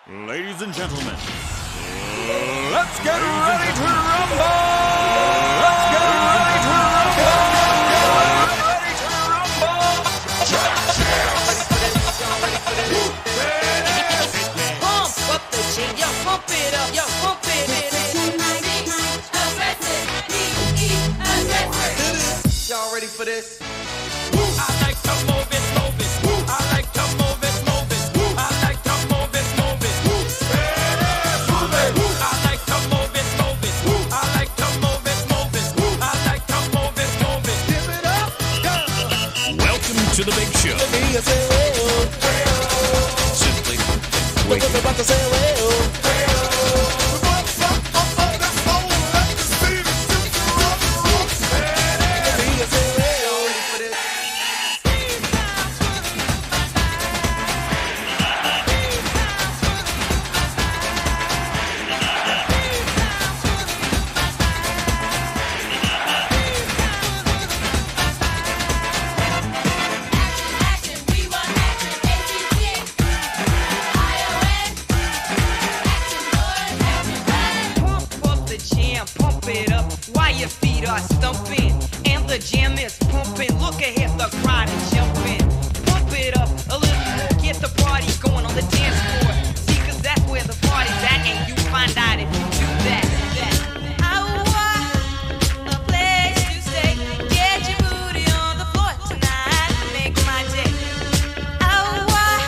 Ladies and gentlemen, let's get ready to rumble! Let's get ready to rumble! Ready to rumble! Pump up the jam, yo, pump it up, yo, pump it. Y'all ready for this? I like to move it, move it. I like to move it, move it. I like to move it, move it. I like to move it, move it. I like to move it, move it. I like to move it, move it. Give it up, Welcome to the big show. Simply wake Pump up the jam, pump it up while your feet are stumping. And the jam is pumping. Look ahead, the crowd is jumping. Pump it up a little more, get the party going on the dance floor. See, cause that's where the party's at, and you find out if you do that. I want a place to stay. Get your booty on the floor tonight, make my day. I want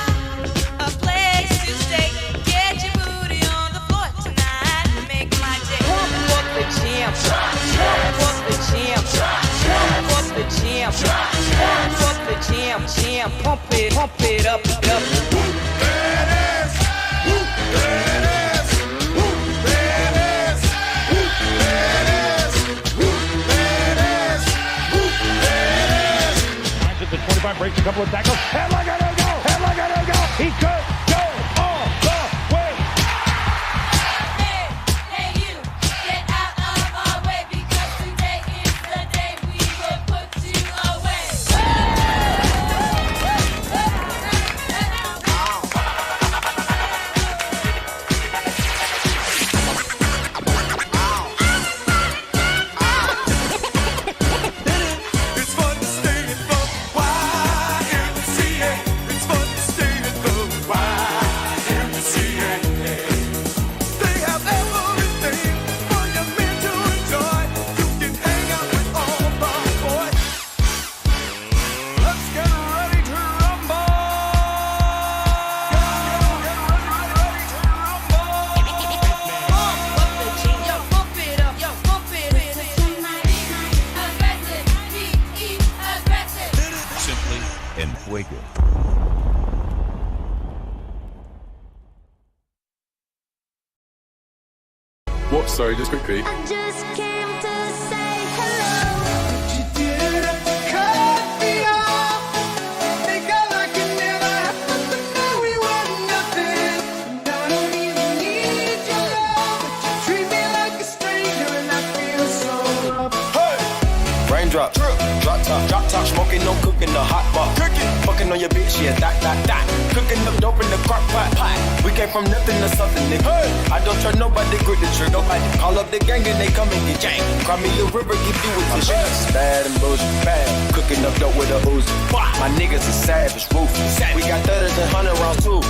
a place to stay. Get your booty on the floor tonight, make my day. Pump up the jam, pump up the jam, pump up the jam, pump up the jam, jam, pump it up, up. At the 25, breaks a couple of tackles. And look at him go! And look at him go! He could go all the way. Hey, you, get out of our way because today is the day we will put you away. It's fun to stay in the YMCA. It's fun to stay in the YMCA. They have everything for your men to enjoy. You can hang out with all the boys. Let's get ready to rumble! Get ready to rumble! Pump up the jam, yo, pump it up, yo, pump it. Aggressive, be aggressive. Simply en fuego. What? Sorry, just quickly. I just came to say hello. You didn't cut me off. Think I like it never happened, but now we were nothing. And I don't even need your love, but you treat me like a stranger, and I feel so rough. Raindrop, drop top, smoking, no cooking, the hot pot. Cooking, fucking on your bitch, yeah, that. Cooking up dope in the crock pot. We came from nothing to something, nigga. I don't trust nobody, grip the trigger. Nobody call up the gang and they come and get gang. Cry me a river, give you a tissue. Bad and bullshit, bad. Cooking up dope with a Uzi. My niggas are savage, ruthless. We got 30 and 100 rounds too.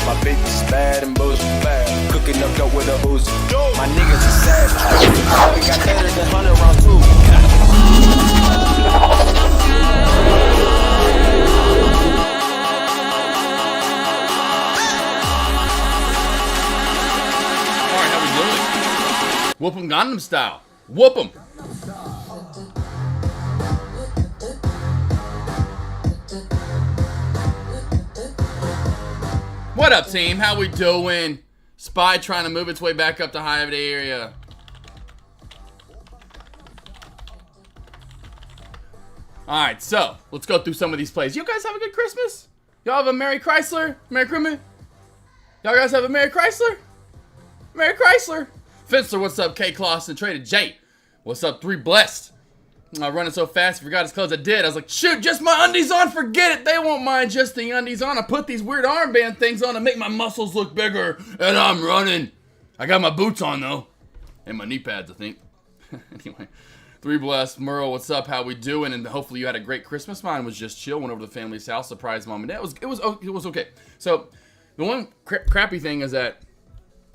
My bitch is bad and bullshit, bad. Cooking up dope with a Uzi. My niggas are savage, ruthless. We got 30 and 100 rounds too. Alright, how we doing? Whoop 'em Gangnam style. Whoop 'em. What up, team? How we doing? Spy trying to move its way back up to high of the area. Alright, so let's go through some of these plays. You guys have a good Christmas? Y'all have a Merry Chrysler? Merry Christmas? Y'all guys have a Merry Chrysler? Merry Chrysler? Fitzler, what's up? K. Clausen, traded Jay. What's up? 3 Blessed. Running so fast, he forgot his clothes. I did. I was like, shoot, just my undies on. Forget it. They won't mind just the undies on. I put these weird armband things on to make my muscles look bigger. And I'm running. I got my boots on, though. And my knee pads, I think. Anyway. 3 Blessed. Merle, what's up? How we doing? And hopefully you had a great Christmas. Mine was just chill. Went over to the family's house. Surprised mom and dad. It was okay. So the one crappy thing is that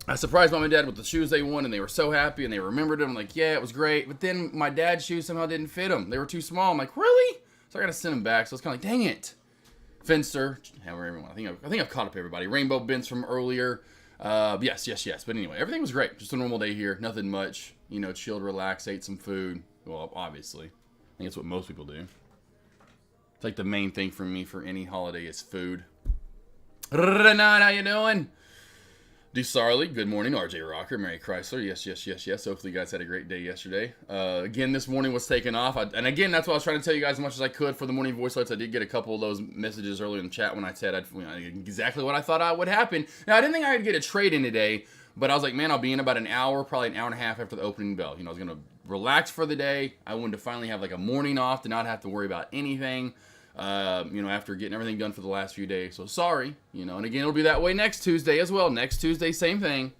I surprised mom and dad with the shoes they won, and they were so happy, and they remembered them. I'm like, yeah, it was great. But then my dad's shoes somehow didn't fit them. They were too small. I'm like, really? So I got to send them back. So it's kind of like, dang it. Finster, however everyone. I think I've caught up everybody. Rainbow Bins from earlier. Yes. But anyway, everything was great. Just a normal day here. Nothing much. You know, chilled, relaxed, ate some food. Well, obviously. I think it's what most people do. It's like the main thing for me for any holiday is food. Renan, how you doing? DeSarley, good morning. RJ Rocker, Mary Chrysler, yes. Hopefully you guys had a great day yesterday. Again, this morning was taken off. And again, that's what I was trying to tell you guys as much as I could for the morning voice alerts. I did get a couple of those messages earlier in the chat when I said exactly what I thought would happen. Now, I didn't think I would get a trade in today, but I was like, man, I'll be in about an hour, probably an hour and a half after the opening bell. You know, I was going to relax for the day. I wanted to finally have like a morning off to not have to worry about anything. You know, after getting everything done for the last few days. So sorry, you know, and again, it'll be that way next Tuesday as well. Next Tuesday, same thing.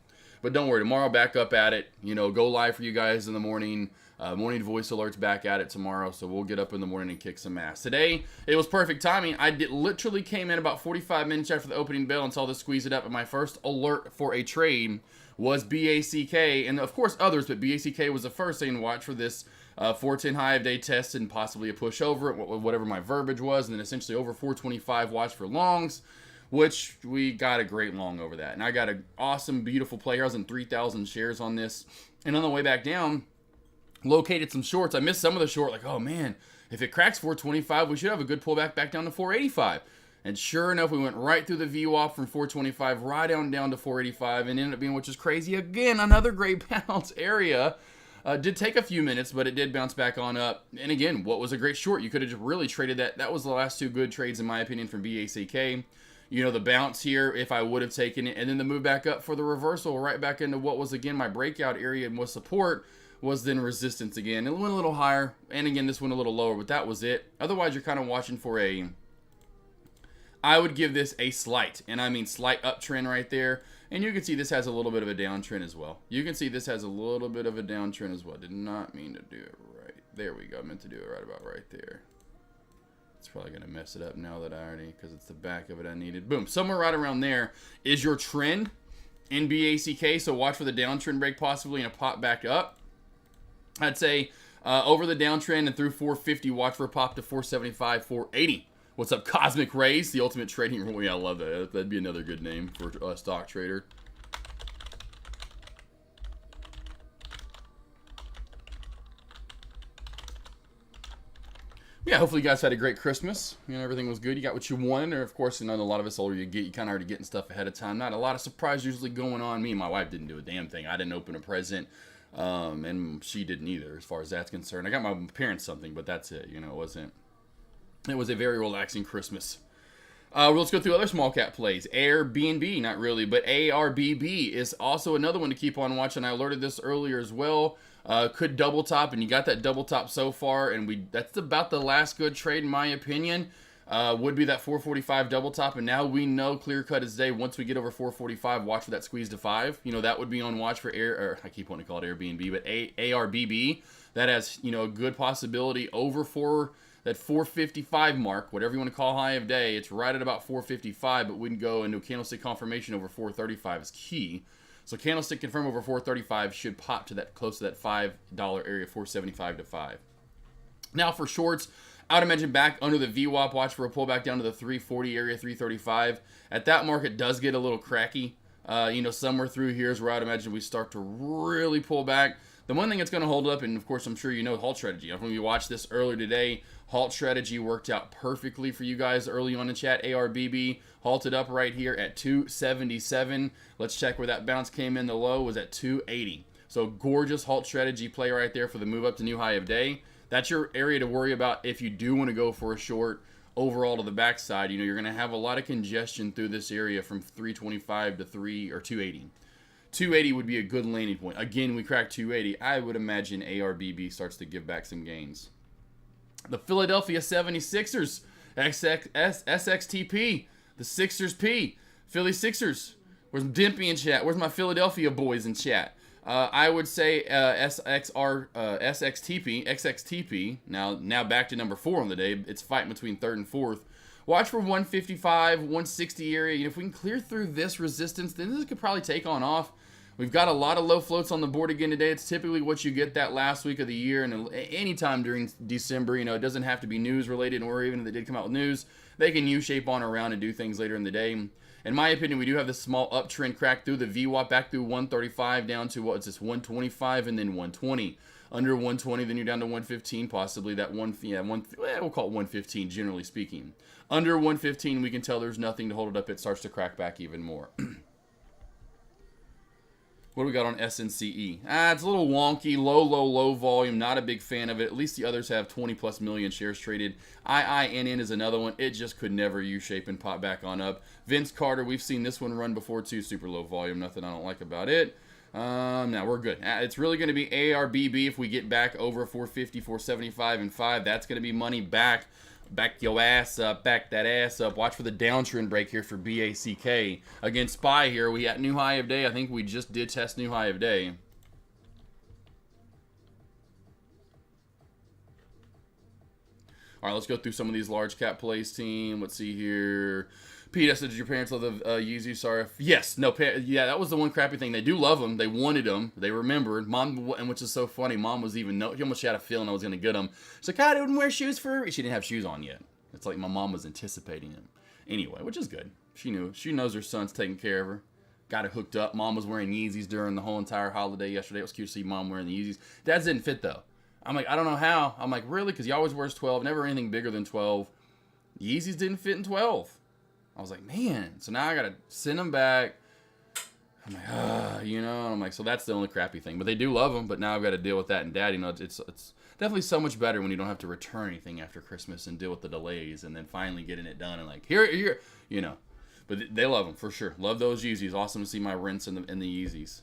But don't worry, tomorrow back up at it. You know, go live for you guys in the morning. Morning voice alerts back at it tomorrow. So we'll get up in the morning and kick some ass. Today, it was perfect timing. Literally came in about 45 minutes after the opening bell and saw this squeeze it up. And my first alert for a trade was BACK. And of course others, but BACK was the first thing to watch for this 410 high of day test and possibly a push over it, whatever my verbiage was, and then essentially over 425 watch for longs, which we got a great long over that. And I got an awesome, beautiful play here. I was in 3,000 shares on this. And on the way back down, located some shorts. I missed some of the short, like, oh man, if it cracks 425, we should have a good pullback back down to 485. And sure enough, we went right through the VWAP from 425 right down to 485 and ended up being, which is crazy, again, another great bounce area. Did take a few minutes, but it did bounce back on up. And again, what was a great short? You could have just really traded that. That was the last two good trades, in my opinion, from BACK. You know, the bounce here, if I would have taken it, and then the move back up for the reversal right back into what was, again, my breakout area and was support, was then resistance again. It went a little higher, and again, this went a little lower, but that was it. Otherwise, you're kind of watching for I would give this a slight, and I mean slight uptrend right there. And you can see this has a little bit of a downtrend as well. You can see this has a little bit of a downtrend as well. Did not mean to do it right. There we go. I meant to do it right about right there. It's probably going to mess it up now that I already, because it's the back of it I needed. Boom. Somewhere right around there is your trend in BACK. So watch for the downtrend break possibly and a pop back up. I'd say over the downtrend and through 450, watch for a pop to 475, 480. What's up, Cosmic Rays? The ultimate trading rule. Yeah, I love that. That'd be another good name for a stock trader. Yeah, hopefully you guys had a great Christmas. You know, everything was good. You got what you wanted. Or, of course, you know, a lot of us older you get, you kind of already getting stuff ahead of time. Not a lot of surprise usually going on. Me and my wife didn't do a damn thing. I didn't open a present. And she didn't either, as far as that's concerned. I got my parents something, but that's it. You know, it was a very relaxing Christmas. Let's go through other small cap plays. Airbnb, not really, but ARBB is also another one to keep on watching. I alerted this earlier as well. Could double top, and you got that double top so far, and that's about the last good trade in my opinion. Would be that 445 double top, and now we know clear cut is day. Once we get over 445, watch for that squeeze to 5. You know, that would be on watch for I keep wanting to call it Airbnb, but ARBB. That has, you know, a good possibility over that 455 mark, whatever you want to call high of day. It's right at about 455, but we can go into candlestick confirmation over 435 is key. So candlestick confirm over 435 should pop to that close to that $5 area, 475 to 5. Now for shorts, I would imagine back under the VWAP, watch for a pullback down to the 340 area, 335. At that mark, it does get a little cracky. You know, somewhere through here is where I'd imagine we start to really pull back. The one thing that's going to hold up, and of course I'm sure you know, halt strategy. When we watched this earlier today, halt strategy worked out perfectly for you guys early on in chat. ARBB halted up right here at 277. Let's check where that bounce came in. The low was at 280. So gorgeous halt strategy play right there for the move up to new high of day. That's your area to worry about if you do want to go for a short overall to the backside. You know, you're going to have a lot of congestion through this area from 325 to 280. 280 would be a good landing point. Again, we cracked 280. I would imagine ARBB starts to give back some gains. The Philadelphia 76ers, SXTP, the Sixers P, Philly Sixers. Where's Dimpy in chat? Where's my Philadelphia boys in chat? I would say SXTP. Now back to number 4 on the day. It's fighting between 3rd and 4th. Watch for 155, 160 area. If we can clear through this resistance, then this could probably take on off. We've got a lot of low floats on the board again today. It's typically what you get that last week of the year, and anytime during December, it doesn't have to be news related, or even if they did come out with news, they can U-shape on around and do things later in the day. In my opinion, we do have this small uptrend crack through the VWAP back through 135 down to 125 and then 120. Under 120, then you're down to 115, possibly that we'll call it 115 generally speaking. Under 115, we can tell there's nothing to hold it up. It starts to crack back even more. What do we got on SNCE? It's a little wonky, low volume. Not a big fan of it. At least the others have 20+ million shares traded. IINN is another one. It just could never U-shape and pop back on up. Vince Carter, we've seen this one run before too. Super low volume. Nothing I don't like about it. Now we're good. It's really going to be ARBB if we get back over 450, 475, and 5. That's going to be money back. Back your ass up, back that ass up. Watch for the downtrend break here for BACK. Again, SPY here. We got new high of day. I think we just did test new high of day. All right, let's go through some of these large cap plays, team. Let's see here. Pete, did your parents love the Yeezy? Sorry. Yes. No. Yeah, that was the one crappy thing. They do love them. They wanted them. They remembered. Mom, and which is so funny. Mom was even she almost had a feeling I was gonna get them. She's like, I didn't wear shoes for. She didn't have shoes on yet. It's like my mom was anticipating them. Anyway, which is good. She knew. She knows her son's taking care of her. Got it hooked up. Mom was wearing Yeezys during the whole entire holiday yesterday. It was cute to see mom wearing the Yeezys. Dad's didn't fit though. I'm like, I don't know how. I'm like, really? Because he always wears 12. Never anything bigger than 12. Yeezys didn't fit in 12. I was like, man. So now I got to send them back. I'm like, and I'm like, so that's the only crappy thing. But they do love them. But now I've got to deal with that. And Dad, it's definitely so much better when you don't have to return anything after Christmas and deal with the delays and then finally getting it done. And like, here. But they love them for sure. Love those Yeezys. Awesome to see my rents in the Yeezys.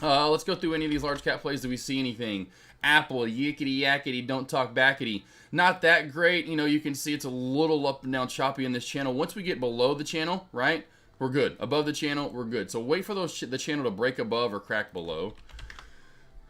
Let's go through any of these large cap plays. Do we see anything? Apple, yickety yakety, don't talk backety. Not that great. You can see it's a little up and down choppy in this channel. Once we get below the channel, right, we're good. Above the channel, we're good. So wait for the channel to break above or crack below.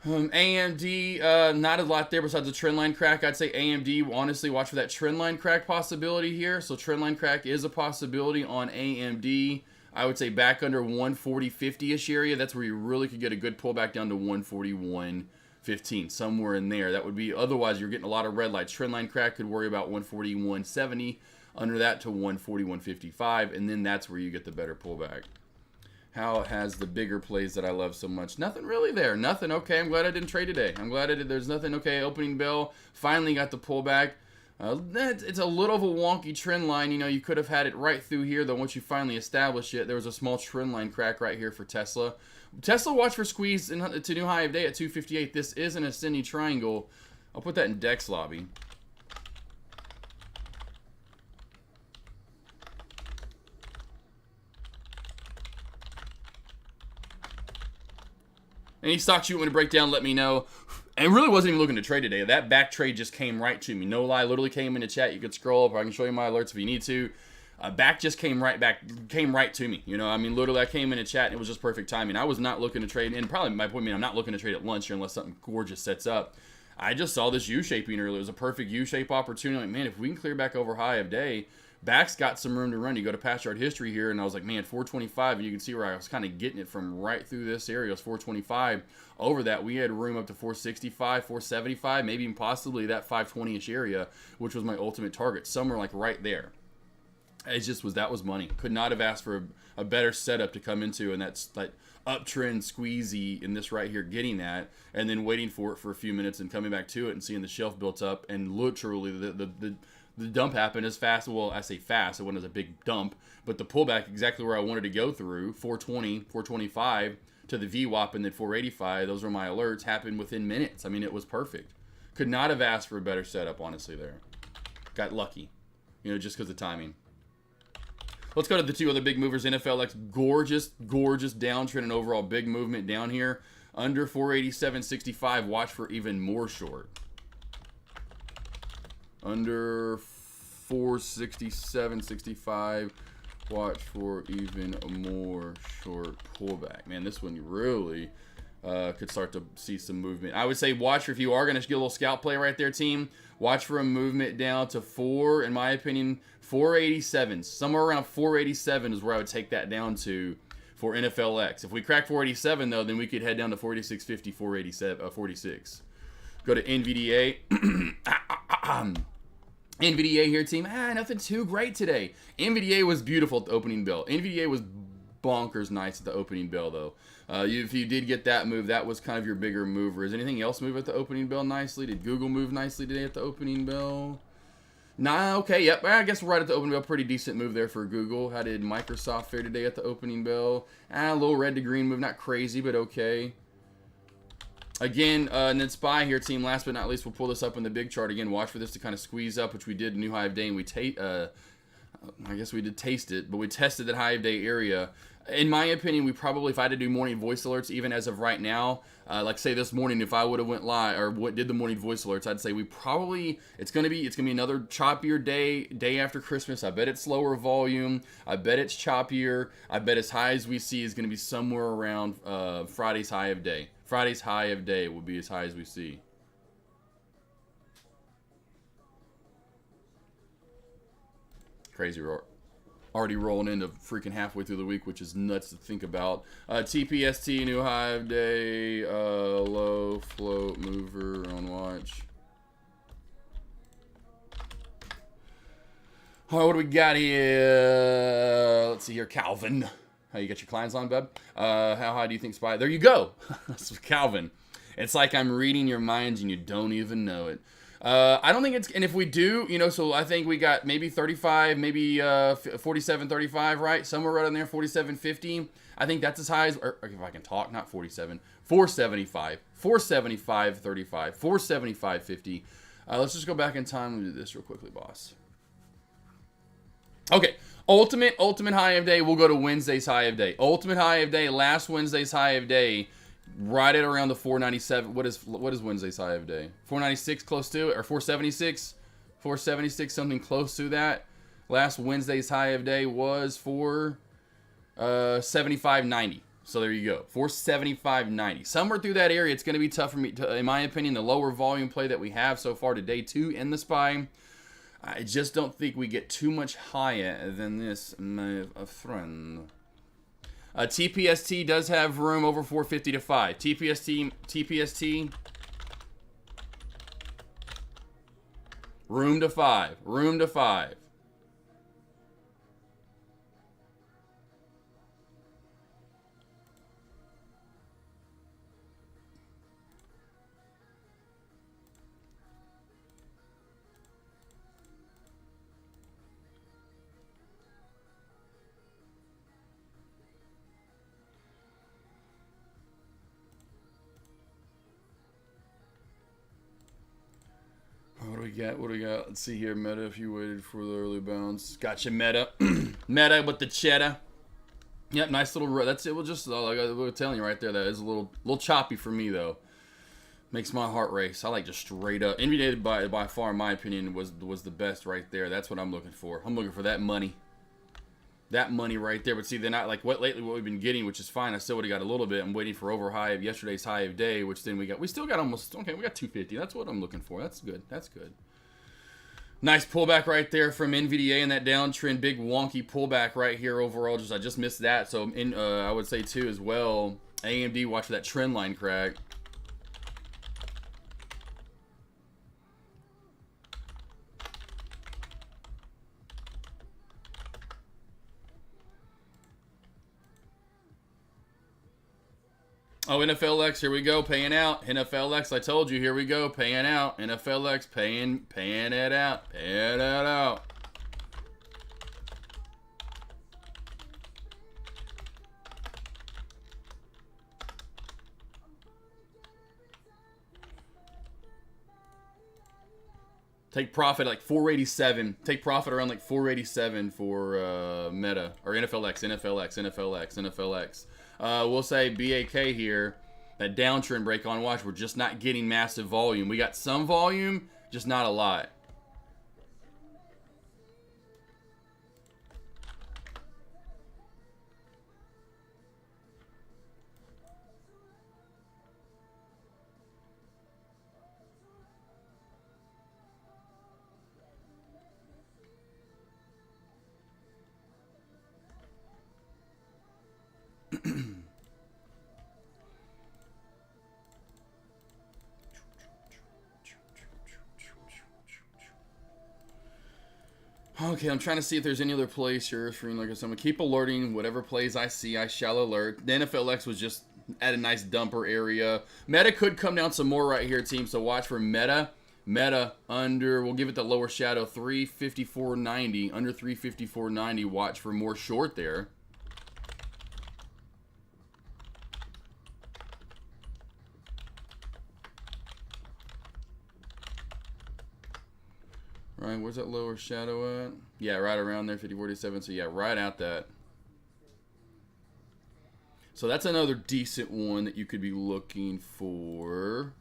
AMD, not a lot there besides the trend line crack. I'd say AMD, honestly, watch for that trend line crack possibility here. So trend line crack is a possibility on AMD. I would say back under 140.50-ish area. That's where you really could get a good pullback down to 141.15, somewhere in there. That would be, otherwise you're getting a lot of red lights. Trendline crack could worry about 141.70, under that to 141.55, and then that's where you get the better pullback. How has the bigger plays that I love so much? Nothing really there. Nothing. Okay, I'm glad I didn't trade today. I'm glad there's nothing. Okay, opening bell. Finally got the pullback. It's a little of a wonky trend line. You could have had it right through here, though. Once you finally establish it, there was a small trend line crack right here for Tesla. Watch for squeeze to new high of day at 258. This is an ascending triangle. I'll put that in Dex Lobby. Any stocks you want me to break down, let me know. And really wasn't even looking to trade today. That back trade just came right to me. No lie, literally came in the chat. You could scroll up, or I can show you my alerts if you need to. Back just came right to me. Literally I came in the chat and it was just perfect timing. I was not looking to trade, and probably my point being I'm not looking to trade at lunch here unless something gorgeous sets up. I just saw this U-shaping earlier. It was a perfect U-shape opportunity. Like, man, if we can clear back over high of day, back's got some room to run. You go to past chart history here, and I was like, man, 425, and you can see where I was kind of getting it from right through this area. It was 425. Over that, we had room up to 465, 475, maybe even possibly that 520-ish area, which was my ultimate target, somewhere like right there. That was money. Could not have asked for a better setup to come into, and that's like uptrend squeezy in this right here, getting that, and then waiting for it for a few minutes and coming back to it and seeing the shelf built up, and literally the dump happened as fast. Well, I say fast, it wasn't as a big dump, but the pullback exactly where I wanted to go through, 420, 425 to the VWAP, and then 485, those were my alerts, happened within minutes. It was perfect. Could not have asked for a better setup, honestly, there. Got lucky, just because of timing. Let's go to the two other big movers. NFLX, gorgeous downtrend and overall big movement down here. Under 487.65, watch for even more short. Under 467, 65. Watch for even more short pullback. Man, this one really could start to see some movement. I would say watch for, if you are going to get a little scalp play right there, team, watch for a movement down to in my opinion, 487. Somewhere around 487 is where I would take that down to for NFLX. If we crack 487, though, then we could head down to 46.50, 487, 46. Go to NVDA. NVDA here, team. Nothing too great today. NVDA was beautiful at the opening bell. NVDA was bonkers nice at the opening bell, though. If you did get that move, that was kind of your bigger mover. Is anything else move at the opening bell nicely? Did Google move nicely today at the opening bell? Nah, okay, yep. I guess we're right at the opening bell. Pretty decent move there for Google. How did Microsoft fare today at the opening bell? A little red to green move. Not crazy, but okay. Again, and then SPY here, team. Last but not least, we'll pull this up in the big chart. Again, watch for this to kind of squeeze up, which we did new high of day, and I guess we did taste it, but we tested that high of day area. In my opinion, we probably, if I had to do morning voice alerts, even as of right now, like say this morning, if I would have went live or did the morning voice alerts, I'd say we probably, it's gonna be another choppier day after Christmas. I bet it's slower volume. I bet it's choppier. I bet as high as we see is gonna be somewhere around Friday's high of day. Friday's high of day will be as high as we see. Crazy roar. Already rolling into freaking halfway through the week, which is nuts to think about. TPST, new high of day, low float mover on watch. All right, what do we got here? Let's see here, Calvin. How you got your clients on, bub? How high do you think SPY? There you go. That's Calvin. It's like I'm reading your minds and you don't even know it. I don't think it's, and if we do, so I think we got maybe 35, maybe 47, 35, right? Somewhere right in there, 47, 50. I think that's as high as, or if I can talk, not 47, 475, 475, 35, 475, 50. Let's just go back in time and do this real quickly, boss. Okay, ultimate high of day, we'll go to Wednesday's high of day. Ultimate high of day, last Wednesday's high of day, right at around the 497. What is Wednesday's high of day? 496, close to it, or 476? 476, something close to that. Last Wednesday's high of day was 475.90. So there you go, 475.90. Somewhere through that area, it's going to be tough for me, in my opinion, the lower volume play that we have so far today, too, in the SPY. I just don't think we get too much higher than this, my friend. TPST does have room over 450 to 5. TPST, room to 5. Room to 5. What do we got? Let's see here. Meta, if you waited for the early bounce. Gotcha, Meta. Meta with the cheddar. Yep, nice little. That's it. We'll just, like I was telling you right there, that is a little choppy for me, though. Makes my heart race. I like just straight up. NVIDIA, by far, in my opinion, was the best right there. That's what I'm looking for. I'm looking for that money. That money right there. But see, they're not like what we've been getting, which is fine. I still would have got a little bit. I'm waiting for over high of yesterday's high of day, which then we still got almost, okay, we got 250. That's what I'm looking for. That's good. That's good. Nice pullback right there from NVDA in that downtrend. Big wonky pullback right here overall. I just missed that. So I would say too as well, AMD, watch for that trend line crack. Oh, NFLX, here we go, paying out. NFLX, I told you, here we go, paying out. NFLX, paying it out. Paying it out. Take profit like 487. Take profit around like 487 for Meta, or NFLX. We'll say BAK here, that downtrend break on watch. We're just not getting massive volume. We got some volume, just not a lot. Okay, I'm trying to see if there's any other plays here. Like I said, I'm going to keep alerting whatever plays I see. I shall alert. The NFLX was just at a nice dumper area. Meta could come down some more right here, team. So watch for Meta. Meta under, we'll give it the lower shadow, 354.90. Under 354.90. Watch for more short there. Right, where's that lower shadow at? Yeah, right around there, 50.47. So yeah, right at that. So that's another decent one that you could be looking for.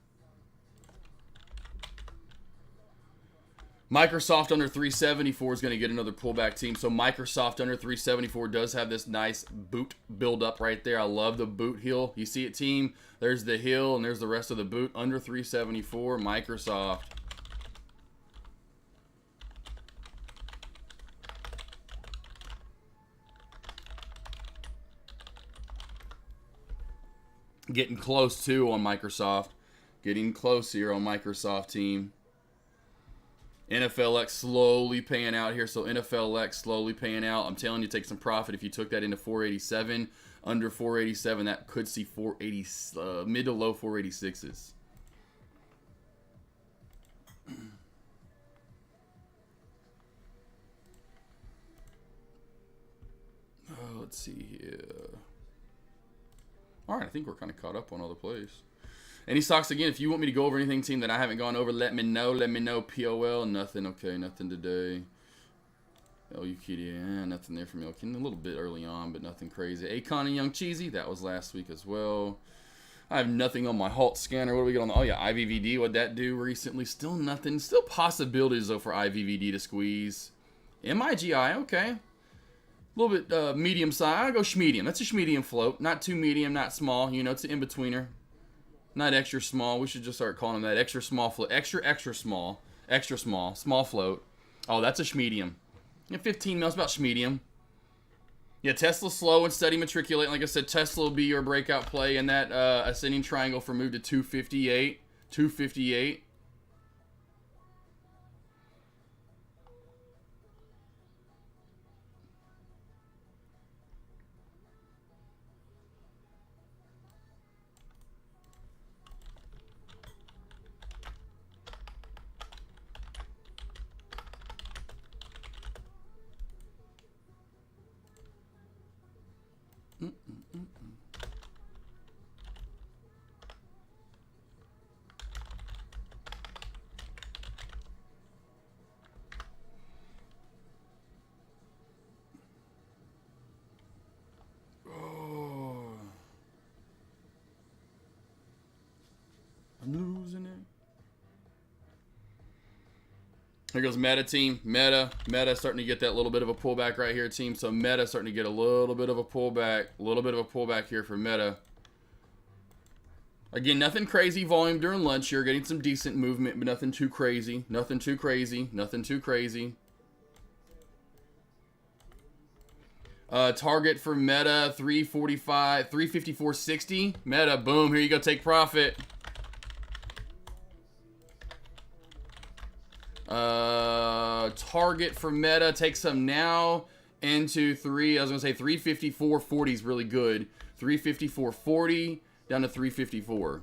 Microsoft under 374 is going to get another pullback, team. So Microsoft under 374 does have this nice boot build up right there. I love the boot hill. You see it, team? There's the hill and there's the rest of the boot. Under 374, Microsoft. Getting close too on Microsoft. Getting close here on Microsoft, team. NFLX slowly paying out here. So NFLX slowly paying out. I'm telling you, take some profit if you took that into 487. Under 487, that could see 480, mid to low 486s. Let's see here. All right, I think we're kind of caught up on all the plays. Any stocks, again, if you want me to go over anything, team, that I haven't gone over, let me know. Let me know. POL, nothing. Okay, nothing today. LUKD, nothing there from Elkin. A little bit early on, but nothing crazy. Akon and Young Cheesy, that was last week as well. I have nothing on my Halt scanner. What do we get on the... Oh, yeah, IVVD. What'd that do recently? Still nothing. Still possibilities, though, for IVVD to squeeze. MIGI, okay. A little bit medium size. I'll go schmedium. That's a schmedium float. Not too medium, not small. You know, it's an in-betweener. Not extra small. We should just start calling them that. Extra small float. Extra small. Extra small. Small float. Oh, that's a schmedium. Yeah, 15 mils, about schmedium. Yeah, Tesla slow and steady matriculate. Like I said, Tesla will be your breakout play in that ascending triangle for move to 258. 258. I'm losing it. Here goes Meta, team. Meta starting to get that little bit of a pullback right here, team. So Meta starting to get a little bit of a pullback. A little bit of a pullback here for Meta. Again, nothing crazy volume during lunch here. Getting some decent movement, but nothing too crazy. Nothing too crazy. Nothing too crazy. Target for Meta, 345, 354.60. Meta, boom. Here you go. Take profit. Target for Meta, take some now into I was gonna say 354.40 is really good. 354.40 down to 354.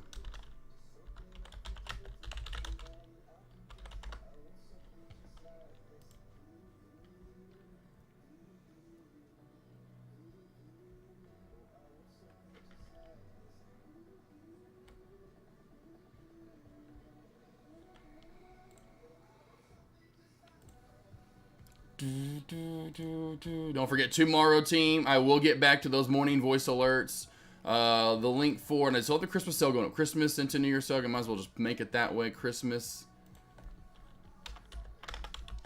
Don't forget tomorrow, team. I will get back to those morning voice alerts. The link for, and I saw the Christmas sale going up. Christmas into New Year's sale. I might as well just make it that way. Christmas,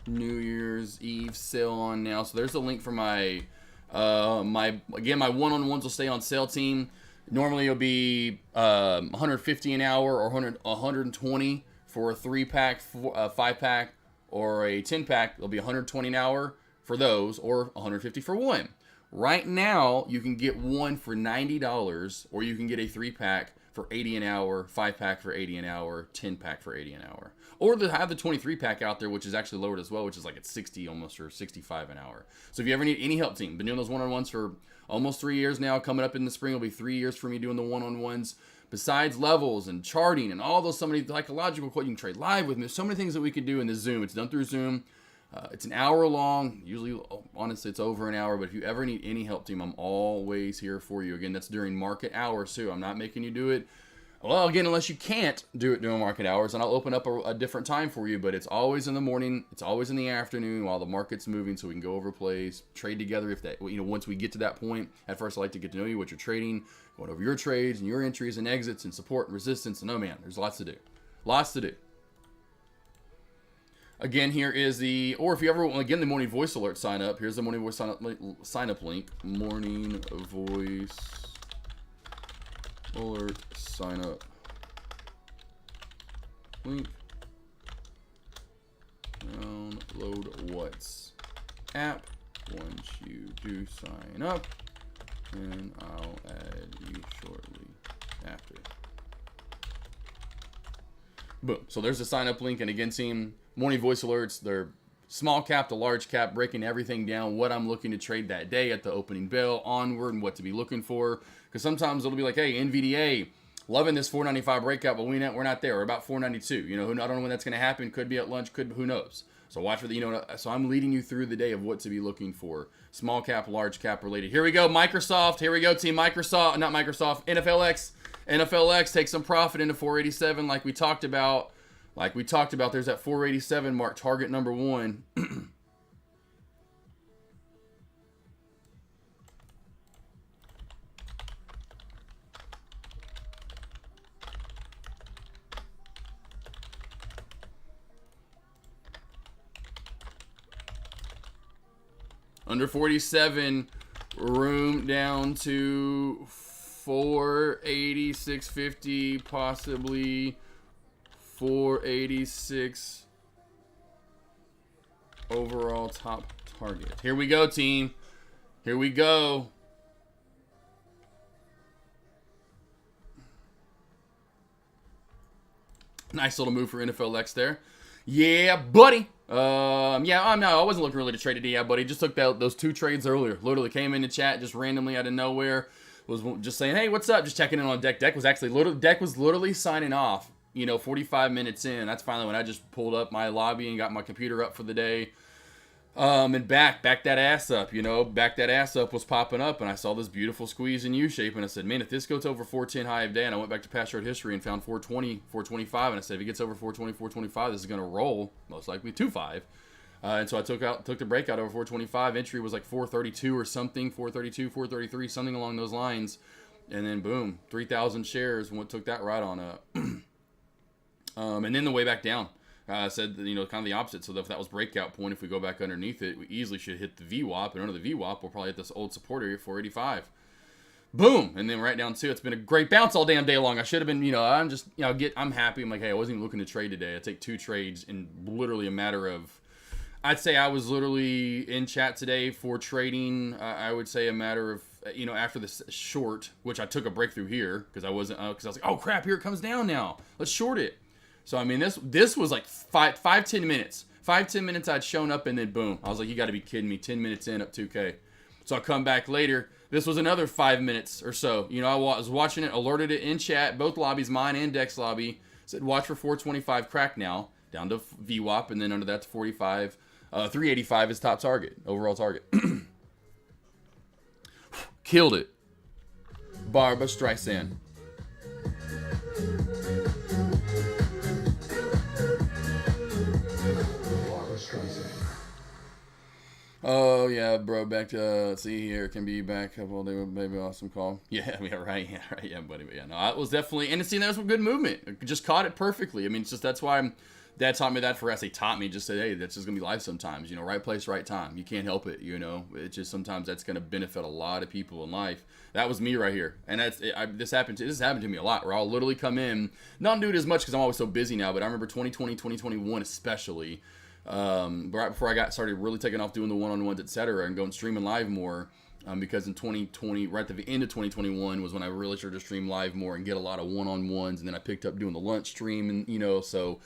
New Year's Eve sale on now. So there's the link for my my one-on-ones will stay on sale, team. Normally it'll be 150 an hour or 120 for a 3-pack, 5-pack. Or a 10-pack, it'll be 120 an hour for those, or 150 for one. Right now, you can get one for $90, or you can get a 3-pack for $80 an hour, 5-pack for $80 an hour, 10-pack for $80 an hour. Or they have the 23-pack out there, which is actually lowered as well, which is like at 60 almost, or 65 an hour. So if you ever need any help team, been doing those one-on-ones for almost 3 years now. Coming up in the spring will be 3 years for me doing the one-on-ones. Besides levels and charting and all those, so many psychological quotes, you can trade live with me. There's so many things that we could do in the Zoom. It's done through Zoom. It's an hour long. Usually, honestly, it's over an hour. But if you ever need any help team, I'm always here for you. Again, that's during market hours too. I'm not making you do it. Well, again, unless you can't do it during market hours, and I'll open up a different time for you. But it's always in the morning. It's always in the afternoon while the market's moving, so we can go over plays, trade together. If that, once we get to that point, at first I like to get to know you, what you're trading, going over your trades and your entries and exits and support and resistance. And oh man, there's lots to do. Lots to do. Again, here is the, or if you ever, again, the morning voice alert sign up. Here's the morning voice sign up link. Morning voice alert sign up link. Download what's app once you do sign up, and I'll add you shortly after. Boom. So there's the sign up link, and again, team, morning voice alerts, they're small cap to large cap, breaking everything down, what I'm looking to trade that day at the opening bell onward, and what to be looking for. Because sometimes it'll be like, hey, NVDA, loving this 495 breakout, but we're not there. We're about 492. I don't know when that's going to happen. Could be at lunch. Who knows? So watch for the, so I'm leading you through the day of what to be looking for. Small cap, large cap related. Here we go, Microsoft. Here we go, team. Microsoft, not Microsoft, NFLX. NFLX takes some profit into 487 like we talked about. There's that 487 mark, target number 1. Under 47, room down to 480, 650, possibly 486 overall top target. Here we go, team. Here we go. Nice little move for NFLX there. Yeah, buddy. I wasn't looking really to trade today, yeah, buddy. Just took those 2 trades earlier. Literally came in the chat just randomly out of nowhere. Was just saying, hey, what's up? Just checking in on deck. Deck was literally signing off. 45 minutes in. That's finally when I just pulled up my lobby and got my computer up for the day. And back that ass up. Back that ass up was popping up, and I saw this beautiful squeeze in U shape, and I said, man, if this goes over 410 high of day, and I went back to past chart history and found 420, 425, and I said, if it gets over 420, 425, this is going to roll, most likely 2.5. And so I took the breakout over 425. Entry was like 432 or something, 432, 433, something along those lines. And then boom, 3,000 shares. Took that right on up. And then the way back down. Said, kind of the opposite. So if that was breakout point, if we go back underneath it, we easily should hit the VWAP. And under the VWAP, we'll probably hit this old support area, 485. Boom. And then right down to, it's been a great bounce all damn day long. I should have been, I'm happy. I'm like, hey, I wasn't even looking to trade today. I take 2 trades in literally a matter of, I'd say I was literally in chat today for trading. I would say a matter of, after this short, which I took a breakthrough here because I was like, oh crap, here it comes down now. Let's short it. So, I mean, this was like 10 minutes. 5-10 minutes I'd shown up, and then boom. I was like, you got to be kidding me. 10 minutes in, up 2K. So I come back later. This was another 5 minutes or so. I was watching it, alerted it in chat, both lobbies, mine and Dex lobby. Said, watch for 425 crack now, down to VWAP, and then under that to 45. 385 is top target, overall target. Killed it. Barbara Streisand. Oh yeah, bro. Back to let's see here. Can be back. Well, they were maybe awesome call. Yeah, right, buddy. But yeah, no, it was definitely. And there was some good movement. I just caught it perfectly. I mean, it's just that's why Dad taught me that for us. He taught me just said, hey, that's just gonna be life sometimes. Right place, right time. You can't help it. It's just sometimes that's gonna benefit a lot of people in life. That was me right here, and this happened to me a lot. Where I'll literally come in, not do it as much because I'm always so busy now. But I remember 2020, 2021 especially. Right before I got started really taking off doing the one-on-ones, etc., and going streaming live more, because in 2020, right at the end of 2021 was when I really started to stream live more and get a lot of one-on-ones, and then I picked up doing the lunch stream, and so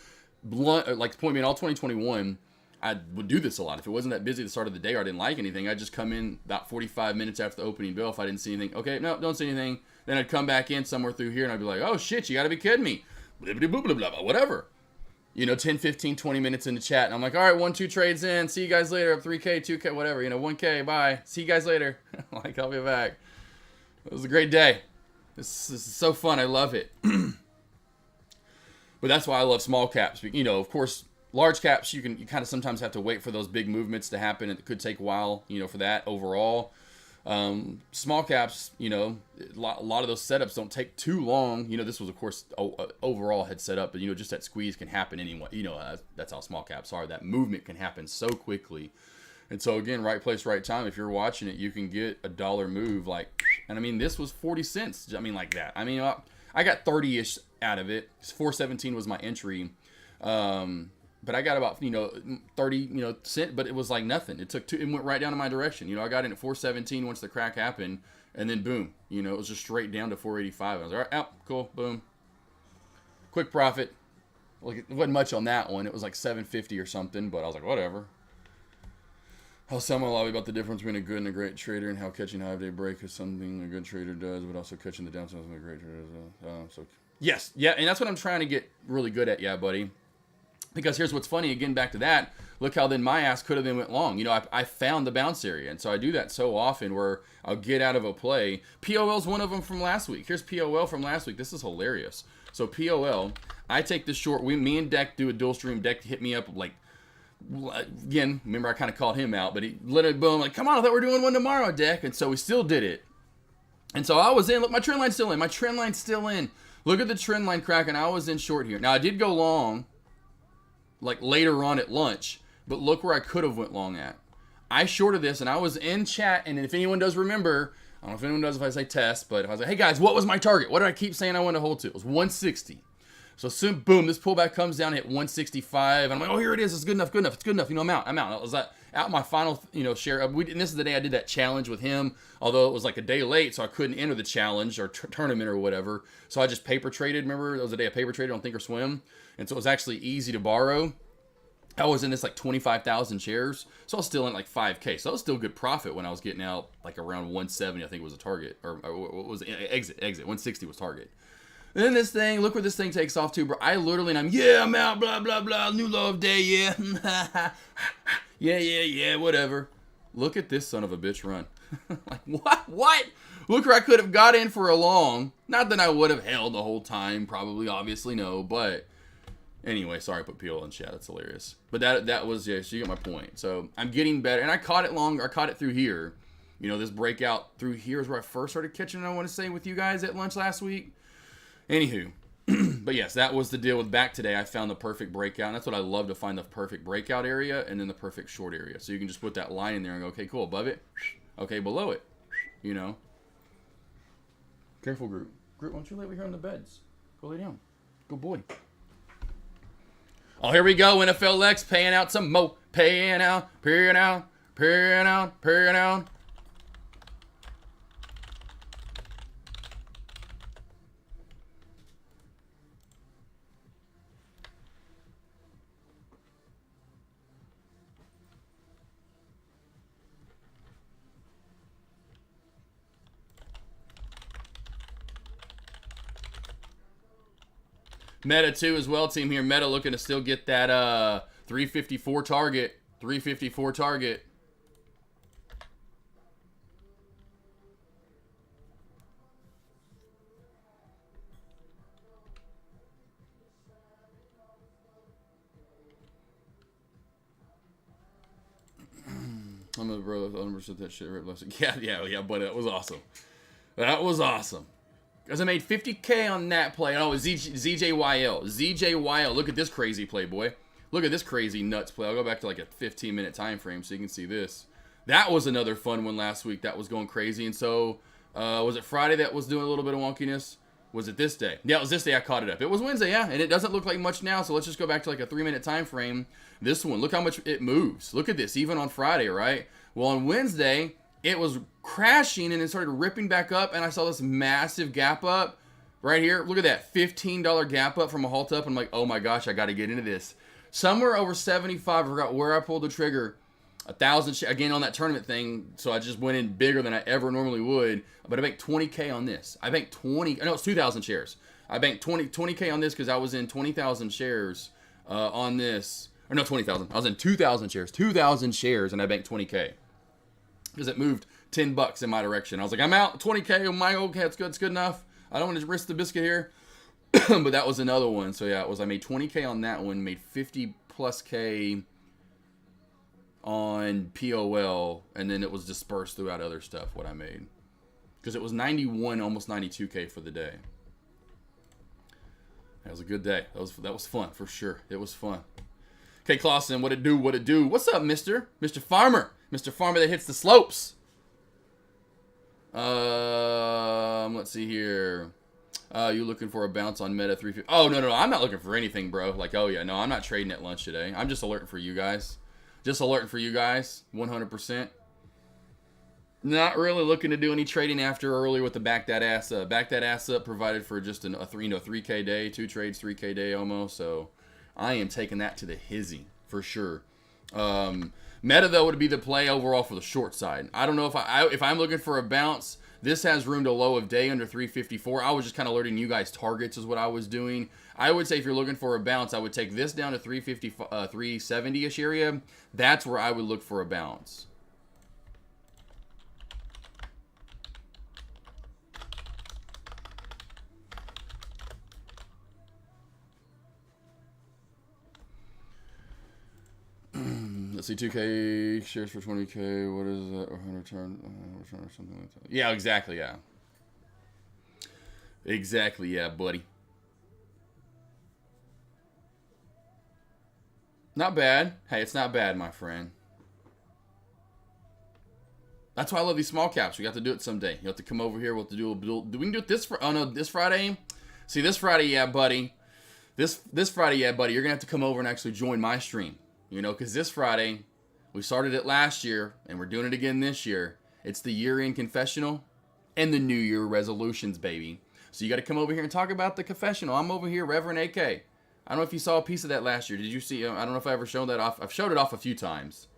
like the point being, all 2021 I would do this a lot. If it wasn't that busy at the start of the day or I didn't like anything, I'd just come in about 45 minutes after the opening bell. If I didn't see anything, okay, no, don't see anything. Then I'd come back in somewhere through here and I'd be like, oh shit, you gotta be kidding me. Blah, blah, blah, blah, blah, blah, whatever. 10, 15, 20 minutes in the chat. And I'm like, all right, 1, 2 trades in. See you guys later. 3K, 2K, whatever. 1K, bye. See you guys later. Like, I'll be back. It was a great day. This is so fun. I love it. But that's why I love small caps. Of course, large caps, you kind of sometimes have to wait for those big movements to happen. It could take a while, for that overall. Small caps, a lot of those setups don't take too long. This was, of course, overall head set up, but, just that squeeze can happen anyway. That's how small caps are. That movement can happen so quickly. And so, again, right place, right time. If you're watching it, you can get a dollar move and I mean, this was 40 cents. I mean, like that. I mean, I got 30-ish out of it. 417 was my entry. But I got about, 30, cent, but it was like nothing. It went right down in my direction. I got in at 417 once the crack happened, and then boom, it was just straight down to 485. I was like, all right, out, cool, boom. Quick profit. Like, it wasn't much on that one. It was like 750 or something, but I was like, whatever. I'll tell my lobby about the difference between a good and a great trader and how catching high-day break is something a good trader does, but also catching the downside is something a great trader does. Yes, yeah, and that's what I'm trying to get really good at, yeah, buddy. Because here's what's funny, again, back to that, look how then my ass could have then went long. I found the bounce area, and so I do that so often where I'll get out of a play. POL's one of them from last week. Here's POL from last week. This is hilarious. So POL, I take the short, me and Deck do a dual stream. Deck hit me up again, remember I kind of called him out, but he literally, boom, like, come on, I thought we were doing one tomorrow, Deck. And so we still did it. And so I was in, look, my trend line's still in. My trend line's still in. Look at the trend line crack, and I was in short here. Now, I did go long, like later on at lunch, but look where I could have went long at. I shorted this, and I was in chat, and if anyone does remember, I don't know if anyone does if I say test, but if I was like, hey guys, what was my target? What did I keep saying I wanted to hold to? It was 160. So soon, boom, this pullback comes down, hit 165, and I'm like, oh, here it is. It's good enough, good enough. It's good enough. I'm out. I was out my final, share. And this is the day I did that challenge with him, although it was like a day late, so I couldn't enter the challenge or tournament or whatever. So I just paper traded. Remember, it was the day I paper traded on Thinkorswim, and so it was actually easy to borrow. I was in this like 25,000 shares, so I was still in like 5K. So that was still good profit when I was getting out like around 170, I think was a target, or what was it? Exit, 160 was target. And then this thing, look where this thing takes off to, bro. I literally, and I'm out, blah, blah, blah, new low of day, yeah. yeah, whatever. Look at this son of a bitch run. Like, what? Look where I could have got in for a long. Not that I would have held the whole time, probably, obviously, no, but anyway, sorry I put PL in chat, that's hilarious. But that was, yeah, so you get my point. So I'm getting better, and I caught it longer, I caught it through here. This breakout through here is where I first started catching it, I want to say, with you guys at lunch last week. Anywho, but yes, that was the deal with back today. I found the perfect breakout, and that's what I love, to find the perfect breakout area and then the perfect short area. So you can just put that line in there and go, okay, cool, above it, okay, below it, Careful, Groot. Groot, why don't you lay over here on the beds? Go lay down. Good boy. Oh, here we go, NFL X paying out some mo, paying out. Meta 2 as well, team here. Meta looking to still get that 354 target. 354 target. I'm gonna bro, 100% that shit right left. Yeah, but that was awesome. That was awesome. Because I made 50K on that play. Oh, ZJYL. ZJYL. Look at this crazy play, boy. Look at this crazy nuts play. I'll go back to like a 15-minute time frame so you can see this. That was another fun one last week. That was going crazy. And so, was it Friday that was doing a little bit of wonkiness? Was it this day? Yeah, it was this day I caught it up. It was Wednesday, yeah. And it doesn't look like much now. So let's just go back to like a 3-minute time frame. This one, look how much it moves. Look at this, even on Friday, right? Well, on Wednesday, it was crashing and it started ripping back up, and I saw this massive gap up right here. Look at that, $15 gap up from a halt up. I'm like, oh my gosh, I got to get into this. Somewhere over 75, I forgot where I pulled the trigger. 1,000 again on that tournament thing, so I just went in bigger than I ever normally would. But I banked 20K on this. I banked 20. No, it's 2,000 shares. I banked 20K on this because I was in 20,000 shares on this. Or no, 20,000. I was in 2,000 shares. 2,000 shares, and I banked 20K because it moved $10 in my direction. I was like, I'm out. 20K. Oh my, okay, it's good. It's good enough. I don't want to risk the biscuit here. But that was another one. So yeah, I made 20K on that one. Made 50 plus K on POL, and then it was dispersed throughout other stuff, what I made. Because it was 91, almost 92K for the day. That was a good day. That was fun, for sure. It was fun. Okay, Clausen, what it do, what it do? What's up, mister? Mr. Farmer. Mr. Farmer that hits the slopes. Let's see here. You looking for a bounce on Meta 350? Oh, no, I'm not looking for anything, bro. Like, oh, yeah, no, I'm not trading at lunch today. I'm just alerting for you guys. Just alerting for you guys, 100%. Not really looking to do any trading after early with the back that ass up. Back that ass up provided for just a 3K day, 2 trades, 3K day almost. So I am taking that to the hizzy for sure. Meta though would be the play overall for the short side. I don't know if I'm looking for a bounce. This has room to low of day under 354. I was just kind of alerting you guys targets is what I was doing. I would say if you're looking for a bounce, I would take this down to 350, 370-ish area. That's where I would look for a bounce. Let's see, 2K shares for 20K. What is that? 100 return or something like that. Yeah, exactly. Yeah. Exactly. Yeah, buddy. Not bad. Hey, it's not bad, my friend. That's why I love these small caps. We got to do it someday. You have to come over here. We'll have to do we can do it this this Friday. See, this Friday, yeah, buddy. This Friday, yeah, buddy. You're gonna have to come over and actually join my stream. You know, because this Friday, we started it last year, and we're doing it again this year. It's the year-end confessional and the New Year resolutions, baby. So you got to come over here and talk about the confessional. I'm over here, Reverend AK. I don't know if you saw a piece of that last year. Did you see? I don't know if I ever showed that off. I've showed it off a few times.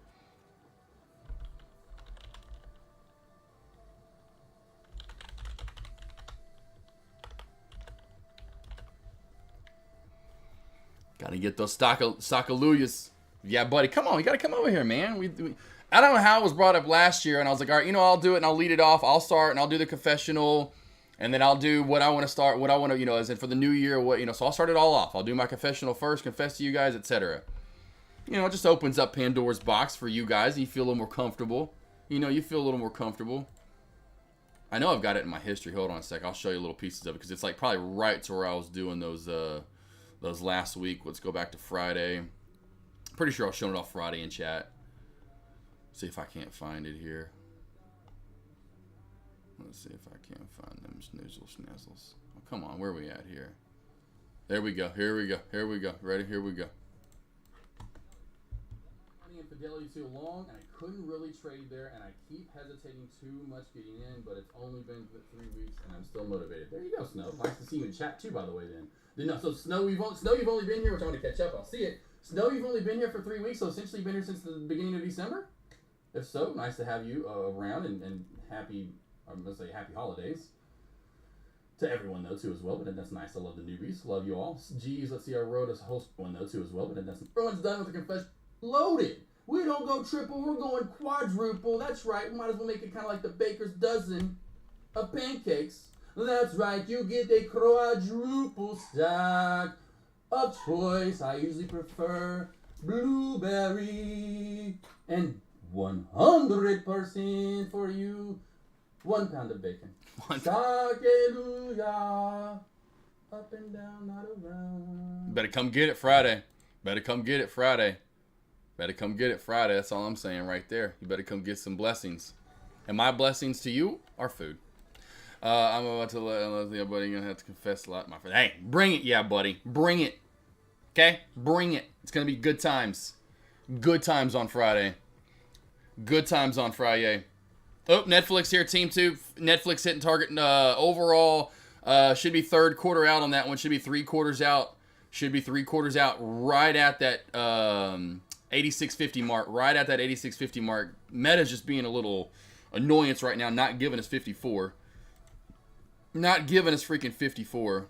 Got to get those stockalooyas. Yeah, buddy, come on. You got to come over here, man. I don't know how it was brought up last year, and I was like, all right, you know, I'll do it, and I'll lead it off. I'll start, and I'll do the confessional, and then I'll do what I want to start, what I want to, you know, as in for the new year, what, you know, so I'll start it all off. I'll do my confessional first, confess to you guys, etc. You know, it just opens up Pandora's box for you guys, and you feel a little more comfortable. You know, you feel a little more comfortable. I know I've got it in my history. Hold on a sec. I'll show you little pieces of it, because it's like probably right to where I was doing those last week. Let's go back to Friday. Pretty sure I was showing it off Friday in chat. See if I can't find it here. Let's see if I can't find them schnizzles. Oh, come on, where are we at here? There we go. Here we go. Here we go. Ready? Here we go. Money and Fidelity too long, and I couldn't really trade there, and I keep hesitating too much getting in, but it's only been 3 weeks, and I'm still motivated. There you go, Snow. Nice to see you in chat too, by the way. Then, so Snow, you've only been here, which I want to catch up. I'll see it. Snow, you've only been here for 3 weeks, so essentially you've been here since the beginning of December? If so, nice to have you around, and happy, I'm going to say happy holidays. To everyone, though, too, as well, but that's nice. I love the newbies. Love you all. Geez, let's see, I wrote a host one, though, too, as well, but that's everyone's done with the confession. Loaded! We don't go triple, we're going quadruple. That's right, we might as well make it kind of like the baker's dozen of pancakes. That's right, you get a quadruple stack of choice. I usually prefer blueberry. And 100% for you, 1 pound of bacon. Hallelujah. Up and down, not around. Better come get it Friday. Better come get it Friday. Better come get it Friday. That's all I'm saying right there. You better come get some blessings. And my blessings to you are food. I'm about to let yeah, buddy, you're gonna have to confess a lot, my friend. Hey, bring it, yeah, buddy. Bring it. Okay? Bring it. It's gonna be good times. Good times on Friday. Good times on Friday. Oh, Netflix here, Team 2. Netflix hitting target overall. Should be third quarter out on that one. Should be 3 quarters out. Should be 3 quarters out right at that 86.50 mark. Right at that 86.50 mark. Meta's just being a little annoyance right now, not giving us 54. Not giving us freaking 54.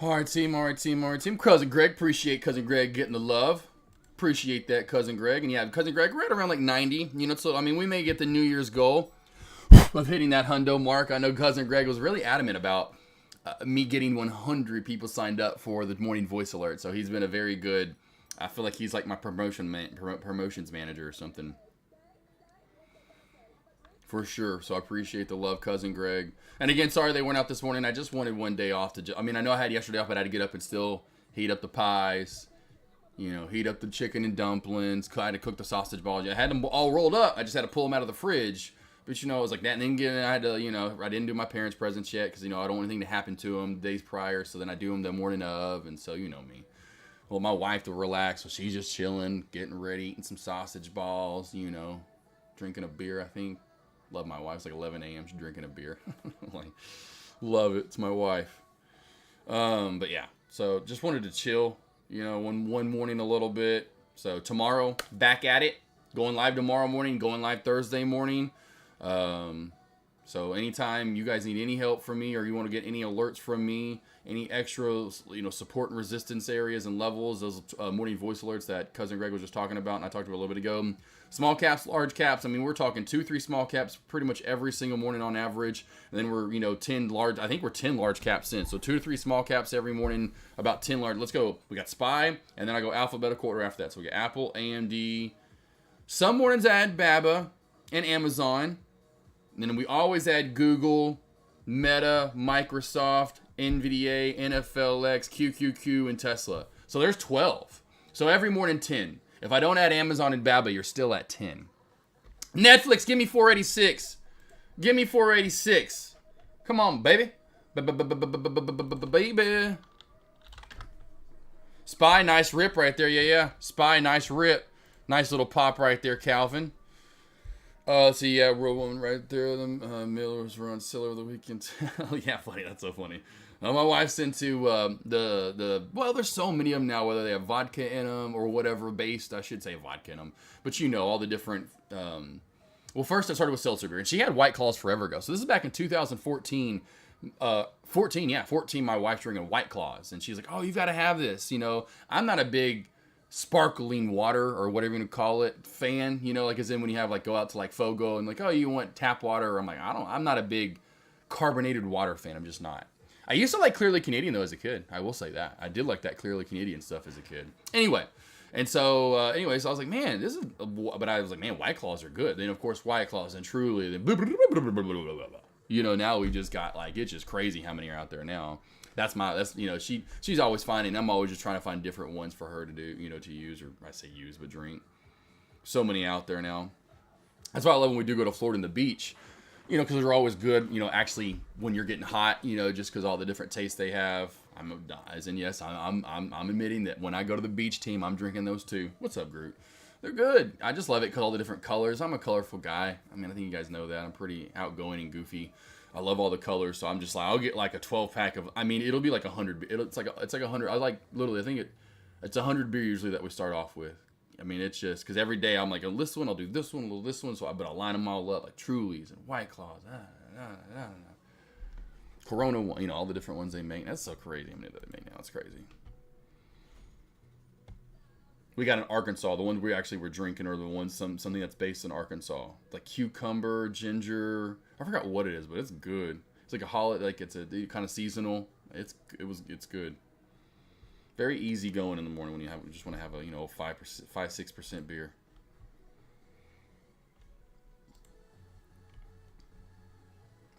All right, team. Cousin Greg, appreciate Cousin Greg getting the love. Appreciate that, Cousin Greg. And yeah, Cousin Greg, we're at around like 90. You know, so I mean, we may get the New Year's goal of hitting that hundo mark. I know Cousin Greg was really adamant about me getting 100 people signed up for the morning voice alert. So he's been a very good. I feel like he's like my promotions manager or something. For sure. So I appreciate the love, Cousin Greg. And again, sorry they weren't out this morning. I just wanted one day off to. I mean, I know I had yesterday off, but I had to get up and still heat up the pies. You know, heat up the chicken and dumplings. I had to cook the sausage balls. I had them all rolled up. I just had to pull them out of the fridge. But, you know, it was like that. And then again, I had to, you know, I didn't do my parents' presents yet because, you know, I don't want anything to happen to them days prior. So then I do them the morning of. And so, you know me. Well, my wife to relax. So she's just chilling, getting ready, eating some sausage balls, you know, drinking a beer, I think. Love my wife. It's like 11 a.m. She's drinking a beer. Like, love it. It's my wife. But yeah. So just wanted to chill, you know, one morning a little bit. So tomorrow, back at it. Going live tomorrow morning. Going live Thursday morning. So anytime you guys need any help from me or you want to get any alerts from me, any extra, you know, support and resistance areas and levels, those morning voice alerts that Cousin Greg was just talking about and I talked about a little bit ago. Small caps, large caps. I mean, we're talking 2-3 small caps pretty much every single morning on average. And then we're, you know, 10 large. I think we're 10 large caps in. So 2 to 3 small caps every morning, about 10 large. Let's go. We got SPY, and then I go alphabetical order after that. So we got Apple, AMD. Some mornings I add BABA and Amazon. And then we always add Google, Meta, Microsoft, NVDA, NFLX, QQQ, and Tesla. So there's 12. So every morning 10. If I don't add Amazon and BABA, you're still at 10. Netflix, give me 486. Give me 486. Come on, baby. Baby. SPY, nice rip right there. Yeah. SPY, nice rip. Nice little pop right there, Calvin. Let's see, yeah, real one right there. The Millers were on sale over the weekend. Oh, yeah, funny. That's so funny. My wife's into well, there's so many of them now, whether they have vodka in them or whatever based. I should say vodka in them. But you know, all the different. Well, first I started with seltzer beer, and she had White Claws forever ago. So this is back in 2014. 14, my wife drinking White Claws. And she's like, oh, you've got to have this. You know, I'm not a big sparkling water or whatever you call it fan, you know, like as in when you have like go out to like Fogo and like, oh, you want tap water? Or I'm like, I'm not a big carbonated water fan. I'm just not. I used to like Clearly Canadian though as a kid. I will say that. I did like that Clearly Canadian stuff as a kid. Anyway. And so, so I was like, man, this is, but I was like, man, White Claws are good. Then of course, White Claws and Truly, then you know, now we just got like, it's just crazy how many are out there now. That's you know, she's always finding, I'm always just trying to find different ones for her to do, you know, to use, or I say use, but drink. So many out there now. That's why I love when we do go to Florida and the beach, you know, because they're always good, you know, actually when you're getting hot, you know, just because all the different tastes they have. I'm admitting that when I go to the beach team, I'm drinking those too. What's up, Groot? They're good. I just love it because all the different colors. I'm a colorful guy. I mean, I think you guys know that. I'm pretty outgoing and goofy. I love all the colors, so I'm just like, I'll get like a 12 pack of. I mean, it'll be like 100. It's like 100. I like literally. I think it's 100 beer usually that we start off with. I mean, it's just because every day I'm like, oh, this one, I'll do this one, this one. So, but I'll line them all up like Trulies and White Claws, Corona, you know, all the different ones they make. That's so crazy. I mean, that they make now, it's crazy. We got in Arkansas. The ones we actually were drinking are the ones something that's based in Arkansas, like cucumber, ginger. I forgot what it is, but it's good. It's like a holiday, like it's a kind of seasonal. It's good. Very easy going in the morning when you just want to have a 5-6% beer.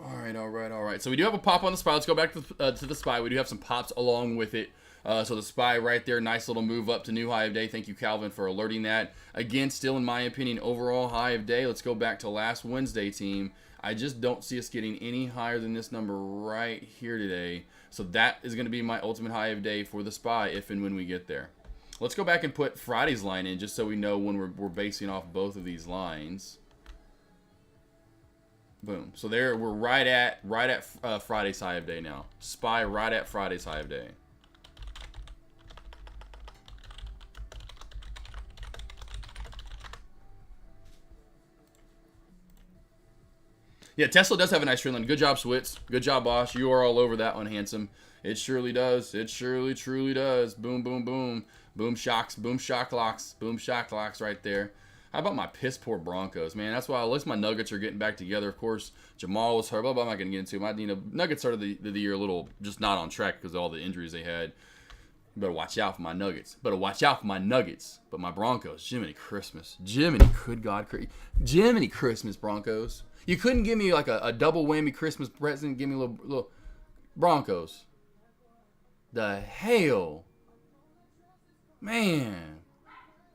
All right, right. So we do have a pop on the SPY. Let's go back to the SPY. We do have some pops along with it. So the SPY right there, nice little move up to new high of day. Thank you, Calvin, for alerting that. Again, still in my opinion, overall high of day. Let's go back to last Wednesday, team. I just don't see us getting any higher than this number right here today. So that is going to be my ultimate high of day for the SPY if and when we get there. Let's go back and put Friday's line in just so we know when we're basing off both of these lines. Boom. So there we're right at Friday's high of day now. SPY right at Friday's high of day. Yeah, Tesla does have a nice trend line. Good job, Switz. Good job, Bosch. You are all over that one, handsome. It surely does. It surely, truly does. Boom, boom, boom. Boom shocks. Boom shock locks. Boom shock locks right there. How about my piss poor Broncos, man? That's why at least my Nuggets are getting back together. Of course, Jamal was hurt. But I'm not going to get into it. My, Nuggets started the year a little just not on track because of all the injuries they had. You better watch out for my Nuggets. Better watch out for my Nuggets. But my Broncos, Jiminy Christmas. Jiminy, good God, Jiminy Christmas, Broncos. You couldn't give me like a double whammy Christmas present. Give me a little Broncos. The hell, man.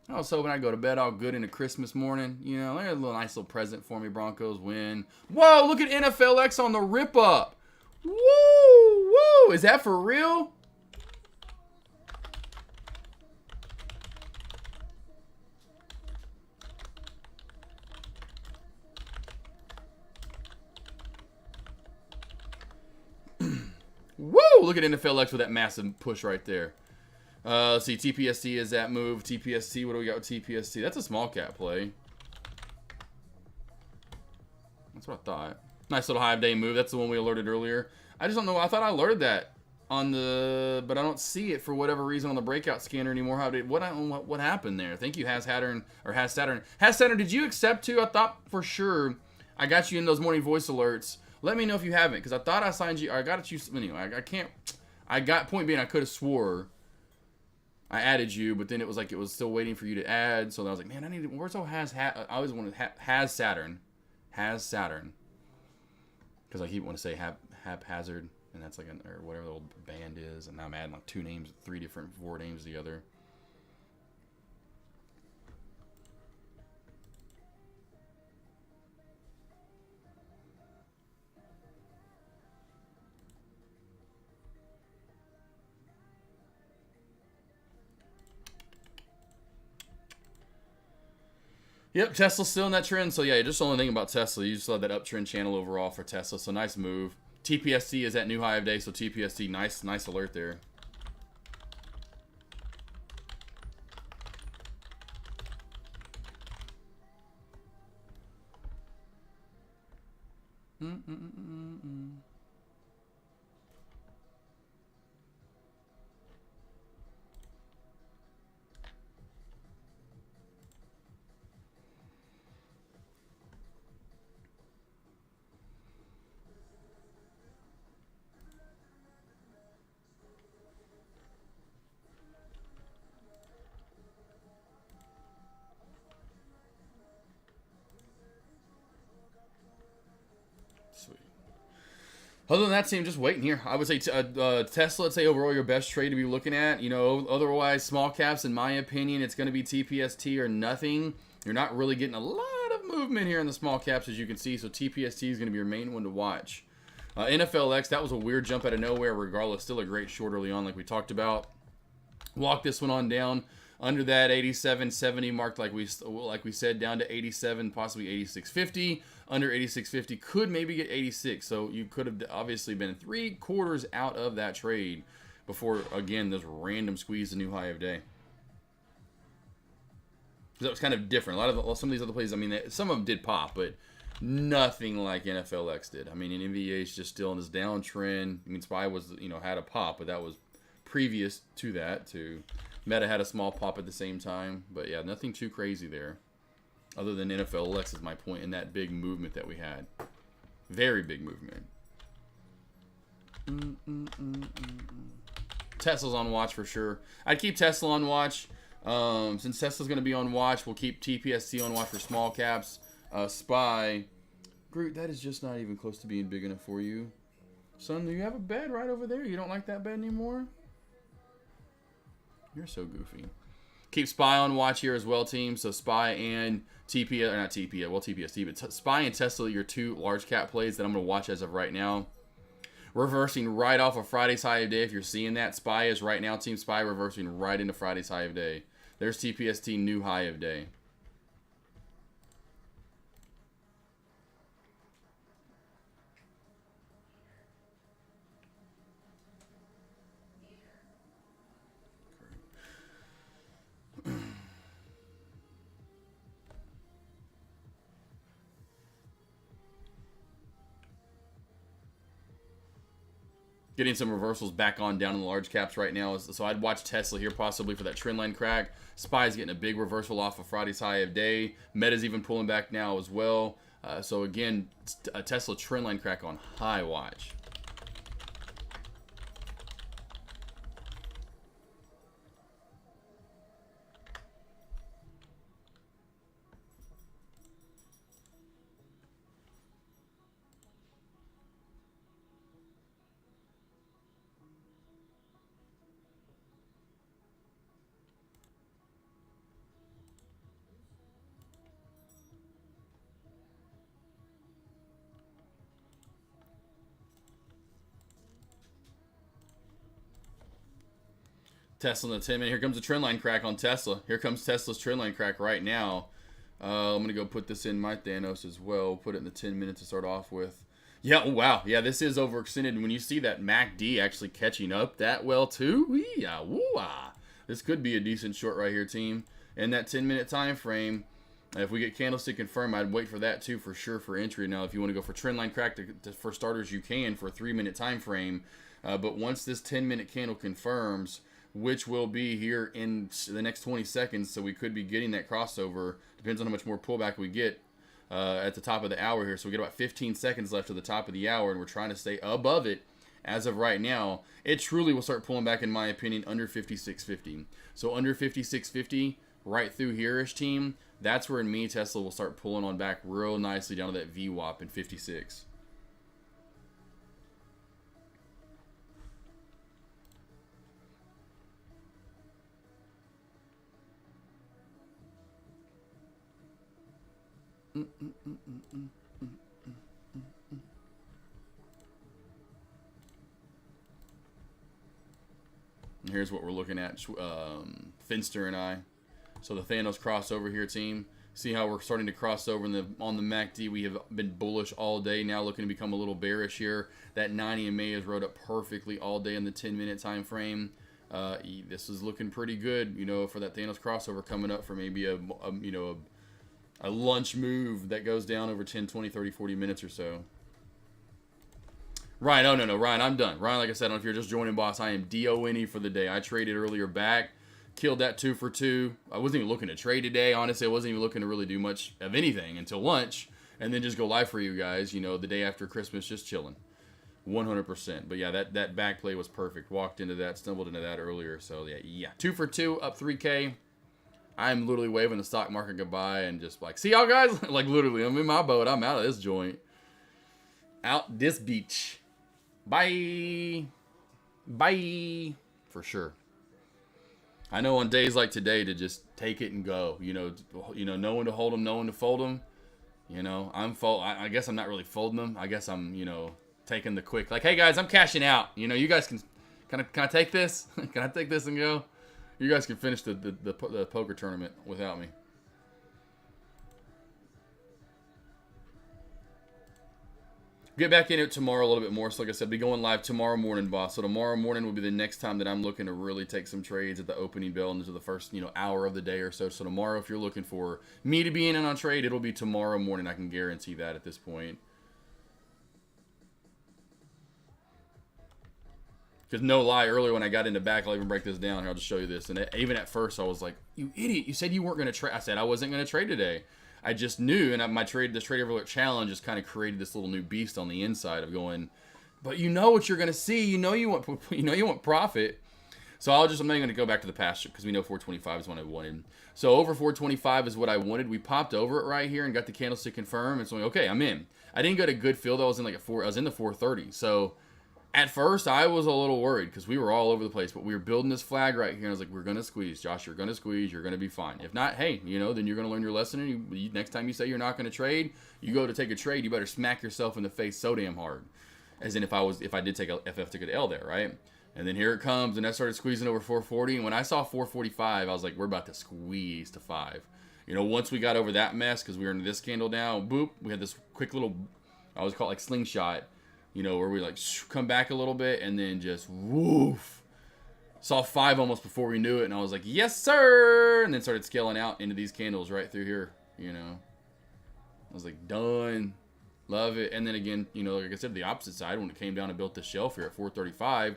I was hoping I'd go to bed all good in the Christmas morning. You know, there's a little nice little present for me. Broncos win. Whoa, look at NFLX on the rip up. Woo, woo. Is that for real? Woo! Look at NFLX with that massive push right there. Let's see, TPST is that move. TPST, what do we got with TPST? That's a small cap play. That's what I thought. Nice little high of day move. That's the one we alerted earlier. I just don't know. I thought I alerted that on the, but I don't see it for whatever reason on the breakout scanner anymore. What happened there? Thank you, Has Saturn. Has Saturn, did you accept too? I thought for sure I got you in those morning voice alerts. Let me know if you haven't, because I thought I signed you. I got you anyway. I can't. I got point being I could have swore I added you, but then it was like it was still waiting for you to add. So I was like, man, I need. Where's all I always wanted Has Saturn, because I keep wanting to say haphazard, and that's like or whatever the old band is, and now I'm adding like four names together. Yep, Tesla's still in that trend. So yeah, just the only thing about Tesla, you just saw that uptrend channel overall for Tesla. So nice move. TPST is at new high of day. So TPST, nice alert there. Sweet. Other than that, team, just waiting here. I would say Tesla, I'd say overall your best trade to be looking at. You know, otherwise small caps, in my opinion, it's going to be TPST or nothing. You're not really getting a lot of movement here in the small caps, as you can see. So TPST is going to be your main one to watch. NFLX, that was a weird jump out of nowhere. Regardless, still a great short early on, like we talked about. Walk this one on down under that 87.70 mark, like we said, down to 87, possibly 86.50. Under 86.50, could maybe get 86. So you could have obviously been 3/4 out of that trade before, again, this random squeeze, the new high of day. That was kind of different. Some of these other plays, I mean, some of them did pop, but nothing like NFLX did. I mean, NVA is just still in this downtrend. I mean, SPY was, had a pop, but that was previous to that. Meta had a small pop at the same time, but yeah, nothing too crazy there. Other than NFLX is my point in that big movement that we had. Very big movement. Tesla's on watch for sure. I'd keep Tesla on watch. Since Tesla's going to be on watch, we'll keep TPST on watch for small caps. SPY, Groot, that is just not even close to being big enough for you. Son, you have a bed right over there. You don't like that bed anymore? You're so goofy. Keep Spy on watch here as well, team. So Spy and TPS, or not TPS, well TPST, but Spy and Tesla, your two large cap plays that I'm going to watch as of right now. Reversing right off of Friday's high of day. If you're seeing that, Spy is right now, Team Spy, reversing right into Friday's high of day. There's TPST, new high of day. Getting some reversals back on down in the large caps right now. So I'd watch Tesla here possibly for that trend line crack. Spy's getting a big reversal off of Friday's high of day. Meta's even pulling back now as well. So again, a Tesla trend line crack on high watch. Tesla in the 10 minute. Here comes the trend line crack on Tesla. Here comes Tesla's trend line crack right now. I'm going to go put this in my Thanos as well. Put it in the 10 minutes to start off with. Yeah, oh, wow. Yeah, this is overextended. When you see that MACD actually catching up that well too, yeah, woo-ah. This could be a decent short right here, team. In that 10 minute time frame, if we get candlestick confirmed, I'd wait for that too for sure for entry. Now, if you want to go for trend line crack for starters, you can for a 3 minute time frame. But once this 10 minute candle confirms, which will be here in the next 20 seconds, so we could be getting that crossover. Depends on how much more pullback we get at the top of the hour here. So we get about 15 seconds left to the top of the hour, and we're trying to stay above it as of right now. It truly will start pulling back, in my opinion, under 56.50. So under 56.50, right through here-ish, team, that's where me, Tesla, will start pulling on back real nicely down to that VWAP in 56. And here's what we're looking at, Finster and I. So the Thanos crossover here, team. See how we're starting to cross over on the MACD. We have been bullish all day, now looking to become a little bearish here. That 90 MA has rode up perfectly all day in the 10-minute time frame. This is looking pretty good, you know, for that Thanos crossover coming up for maybe a lunch move that goes down over 10, 20, 30, 40 minutes or so. Ryan, oh no, Ryan, I'm done. Ryan, like I said, I don't know if you're just joining, boss. I am DONE for the day. I traded earlier back, killed that 2 for 2. I wasn't even looking to trade today. Honestly, I wasn't even looking to really do much of anything until lunch, and then just go live for you guys, you know, the day after Christmas, just chilling. 100%. But yeah, that back play was perfect. Walked into that, stumbled into that earlier. So yeah, 2 for 2, up 3K. I'm literally waving the stock market goodbye and just like, see y'all guys? Like literally, I'm in my boat. I'm out of this joint. Out this beach. Bye. Bye. For sure. I know on days like today to just take it and go. You know, know when to hold them, know when to fold them. You know, I guess I'm not really folding them. I guess I'm, you know, taking the quick, like, hey guys, I'm cashing out. You know, you guys can I take this? Can I take this and go? You guys can finish the poker tournament without me. Get back in it tomorrow a little bit more. So like I said, be going live tomorrow morning, boss. So tomorrow morning will be the next time that I'm looking to really take some trades at the opening bell into the first, you know, hour of the day or so. So tomorrow, if you're looking for me to be in on a trade, it'll be tomorrow morning. I can guarantee that at this point. Because no lie, earlier when I got into back, I'll even break this down here. I'll just show you this. And even at first, I was like, you idiot. You said you weren't going to trade. I said I wasn't going to trade today. I just knew, and this trade everywhere challenge just kind of created this little new beast on the inside of going, but you know what you're going to see. You know you want profit. So I'm not going to go back to the past because we know 425 is what I wanted. So over 425 is what I wanted. We popped over it right here and got the candlestick confirm. And so okay, I'm in. I didn't get a good field. I was in like I was in the 430. So at first I was a little worried because we were all over the place, but we were building this flag right here. And I was like, we're going to squeeze, Josh. You're going to squeeze. You're going to be fine. If not, hey, you know, then you're going to learn your lesson. And next time you say you're not going to trade, you go to take a trade, you better smack yourself in the face so damn hard. As in if I did take a FF took an L there, right? And then here it comes, and I started squeezing over 440. And when I saw 445, I was like, we're about to squeeze to 5. You know, once we got over that mess, because we were into this candle now, boop, we had this quick little, I always call it like slingshot, you know, where we like come back a little bit and then just woof. Saw 5 almost before we knew it, and I was like, yes, sir! And then started scaling out into these candles right through here, you know. I was like, done. Love it. And then again, you know, like I said, the opposite side, when it came down and built this shelf here at 435,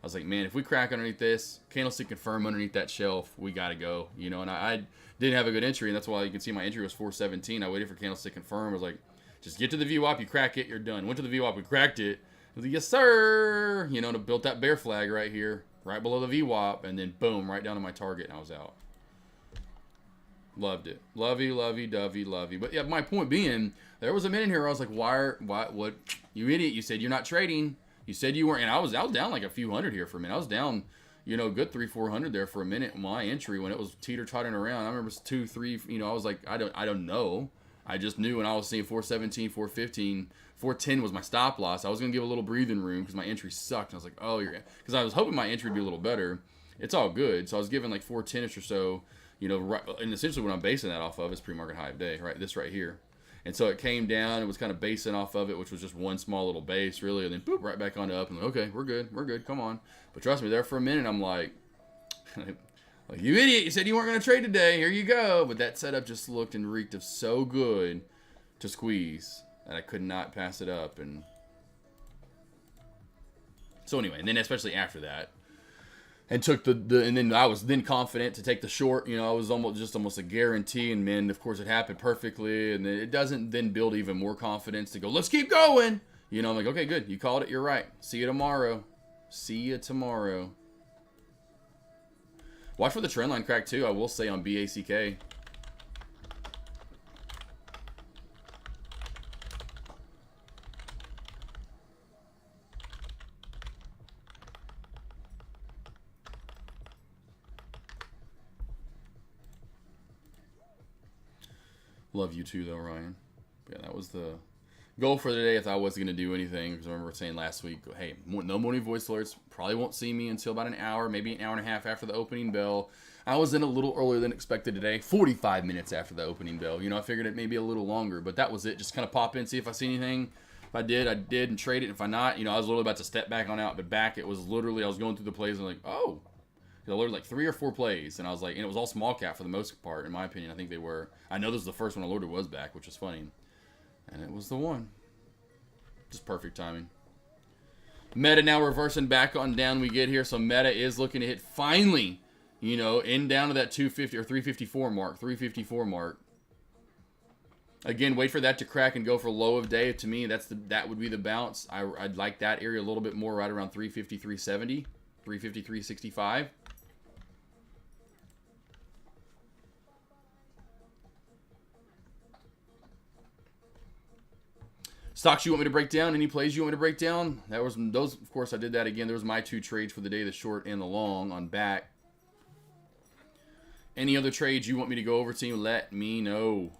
I was like, man, if we crack underneath this, candlestick confirm underneath that shelf, we got to go, you know. And I didn't have a good entry, and that's why you can see my entry was 417. I waited for candlestick confirm. I was like, just get to the VWAP, you crack it, you're done. Went to the VWAP, we cracked it. I was like, yes, sir. You know, and built that bear flag right here, right below the VWAP, and then boom, right down to my target, and I was out. Loved it. Lovey, lovey, dovey, lovey. But yeah, my point being, there was a minute here where I was like, what? You idiot. You said you're not trading. You said you weren't. And I was down like a few hundred here for a minute. I was down, you know, good 300-400 there for a minute. My entry when it was teeter-tottering around. I remember it was 2-3, you know, I was like, I don't know. I just knew when I was seeing 417, 415, 410 was my stop loss. I was going to give a little breathing room because my entry sucked. And I was like, oh, because I was hoping my entry would be a little better. It's all good. So I was giving like 410-ish or so. You know, right, and essentially what I'm basing that off of is pre-market high of day, right? This right here. And so it came down. It was kind of basing off of it, which was just one small little base, really. And then, boop, right back on up. And like, okay, we're good. Come on. But trust me, there for a minute, I'm like, like, you idiot. You said you weren't going to trade today. Here you go. But that setup just looked and reeked of so good to squeeze that I could not pass it up. And so anyway, and then especially after that, and took and then I was then confident to take the short. You know, I was almost a guarantee. And man, of course, it happened perfectly. And it doesn't then build even more confidence to go, let's keep going. You know, I'm like, okay, good. You called it. You're right. See you tomorrow. Watch for the trend line crack too. I will say on BACK. Love you too, though, Ryan. But yeah, that was the goal for the day if I was going to do anything. Because I remember saying last week, hey, no morning voice alerts. Probably won't see me until about an hour, maybe an hour and a half after the opening bell. I was in a little earlier than expected today, 45 minutes after the opening bell. You know, I figured it may be a little longer, but that was it. Just kind of pop in, see if I see anything. If I did, I did, and trade it. If I not, you know, I was literally about to step back on out, but back it was literally, I was going through the plays and like, oh. I loaded like 3 or 4 plays, and I was like, and it was all small cap for the most part, in my opinion. I think they were. I know this was the first one I loaded was back, which is funny. And it was the one. Just perfect timing. Meta now reversing back on down we get here. So Meta is looking to hit finally, you know, in down to that 250 or 354 mark. 354 mark. Again, wait for that to crack and go for low of day. To me, that would be the bounce. I'd like that area a little bit more, right around 350, 370, 350, 365. Stocks you want me to break down? Any plays you want me to break down? That was those. Of course, I did that again. There was my 2 trades for the day, the short and the long on back. Any other trades you want me to go over, team? Let me know.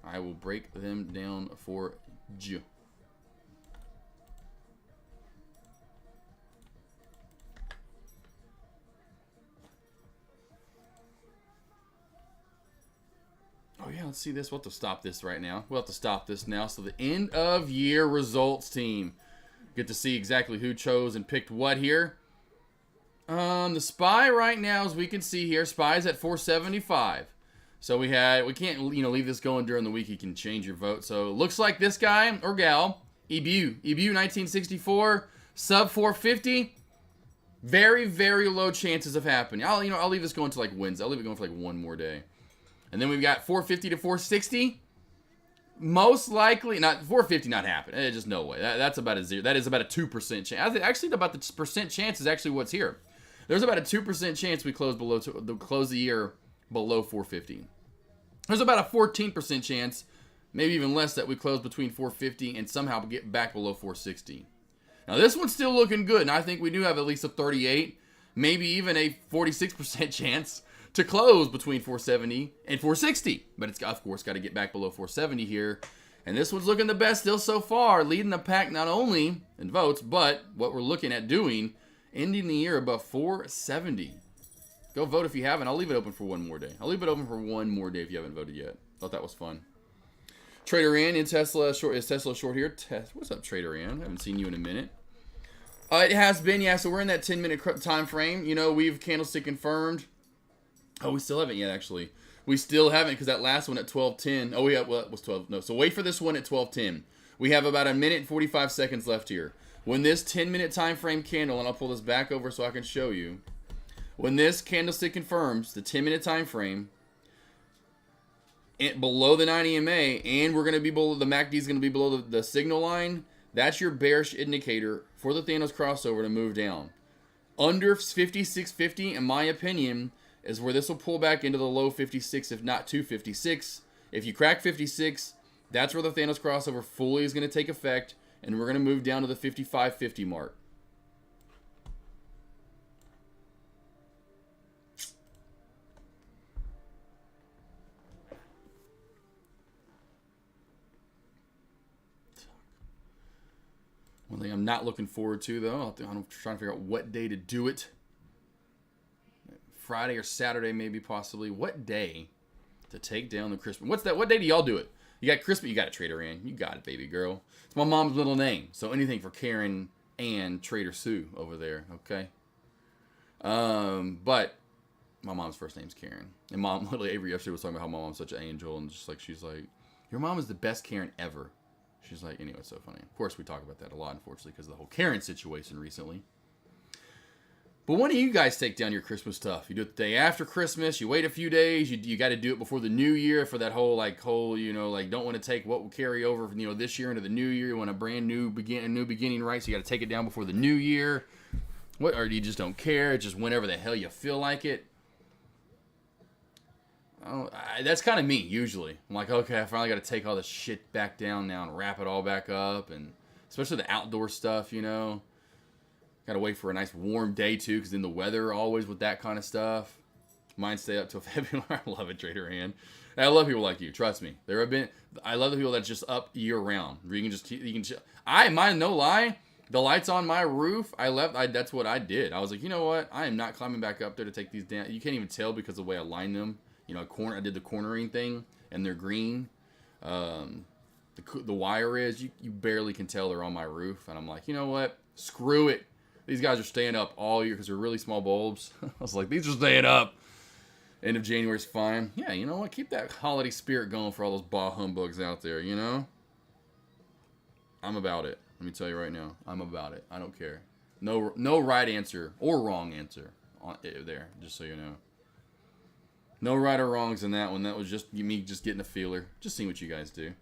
I will break them down for you. Oh, yeah, let's see this. We'll have to stop this right now. We'll have to stop this now. So the end of year results team. Get to see exactly who chose and picked what here. The SPY right now, as we can see here, SPY's at 475. So we can't, you know, leave this going during the week. You can change your vote. So it looks like this guy or gal, EBU 1964, sub 450. Very, very low chances of happening. I'll leave this going to like Wednesday. I'll leave it going for like one more day. And then we've got 450 to 460. Most likely, not 450, not happen. Just no way. That's about a zero. That is about a 2% chance. Actually, about the percent chance is actually what's here. There's about a 2% chance we close close the year below 450. There's about a 14% chance, maybe even less, that we close between 450 and somehow get back below 460. Now this one's still looking good, and I think we do have at least a 38, maybe even a 46% chance to close between 470 and 460. But it's, of course, got to get back below 470 here. And this one's looking the best still so far, leading the pack not only in votes, but what we're looking at doing, ending the year above 470. Go vote if you haven't. I'll leave it open for one more day. I'll leave it open for one more day if you haven't voted yet. Thought that was fun. Trader Ann in Tesla short. Is Tesla short here? What's up, Trader Ann? I haven't seen you in a minute. It has been, yeah. So we're in that 10-minute time frame. You know, we've candlestick confirmed. Oh, we still haven't yet, actually. We still haven't, because that last one at 12:10. Oh, yeah, well, it was 12. No, so wait for this one at 12:10. We have about a minute and 45 seconds left here. When this 10-minute time frame candle, and I'll pull this back over so I can show you. When this candlestick confirms the 10-minute time frame, below the 9 EMA, and we're going to be below, the MACD is going to be below the signal line, that's your bearish indicator for the Thanos crossover to move down. Under 56.50, in my opinion, is where this will pull back into the low 56, if not 256. If you crack 56, that's where the Thanos crossover fully is going to take effect, and we're going to move down to the 55.50 mark. One thing I'm not looking forward to, though, I'm trying to figure out what day to do it. Friday or Saturday, maybe, possibly. What day to take down the Christmas? What's that? What day do y'all do it? You got Christmas. You got it, Trader Ann. You got it, baby girl. It's my mom's middle name, so anything for Karen and Trader Sue over there. Okay. But my mom's first name's Karen, and Mom, literally, Avery yesterday was talking about how my mom's such an angel, and just like she's like, your mom is the best Karen ever. She's like, anyway, it's so funny. Of course, we talk about that a lot, unfortunately, because of the whole Karen situation recently. But when do you guys take down your Christmas stuff? You do it the day after Christmas. You wait a few days. You got to do it before the new year for that whole, don't want to take what will carry over, this year into the new year. You want a brand new beginning, right? So you got to take it down before the new year. Or you just don't care? It's just whenever the hell you feel like it. That's kind of me, usually. I'm like, okay, I finally got to take all this shit back down now and wrap it all back up. And especially the outdoor stuff, Got to wait for a nice warm day, too, because in the weather, always with that kind of stuff. Mine stay up till February. I love it, Trader Ann. I love people like you. Trust me. I love the people that's just up year round. Mine, no lie, the lights on my roof, that's what I did. I was like, you know what? I am not climbing back up there to take these down. You can't even tell because of the way I lined them. I did the cornering thing, and they're green. The wire is, you barely can tell they're on my roof. And I'm like, you know what? Screw it. These guys are staying up all year because they're really small bulbs. I was like, these are staying up. End of January's fine. Yeah, you know what? Keep that holiday spirit going for all those bah humbugs out there, I'm about it. Let me tell you right now. I'm about it. I don't care. No right answer or wrong answer there, just so you know. No right or wrongs in that one. That was just me just getting a feeler. Just seeing what you guys do.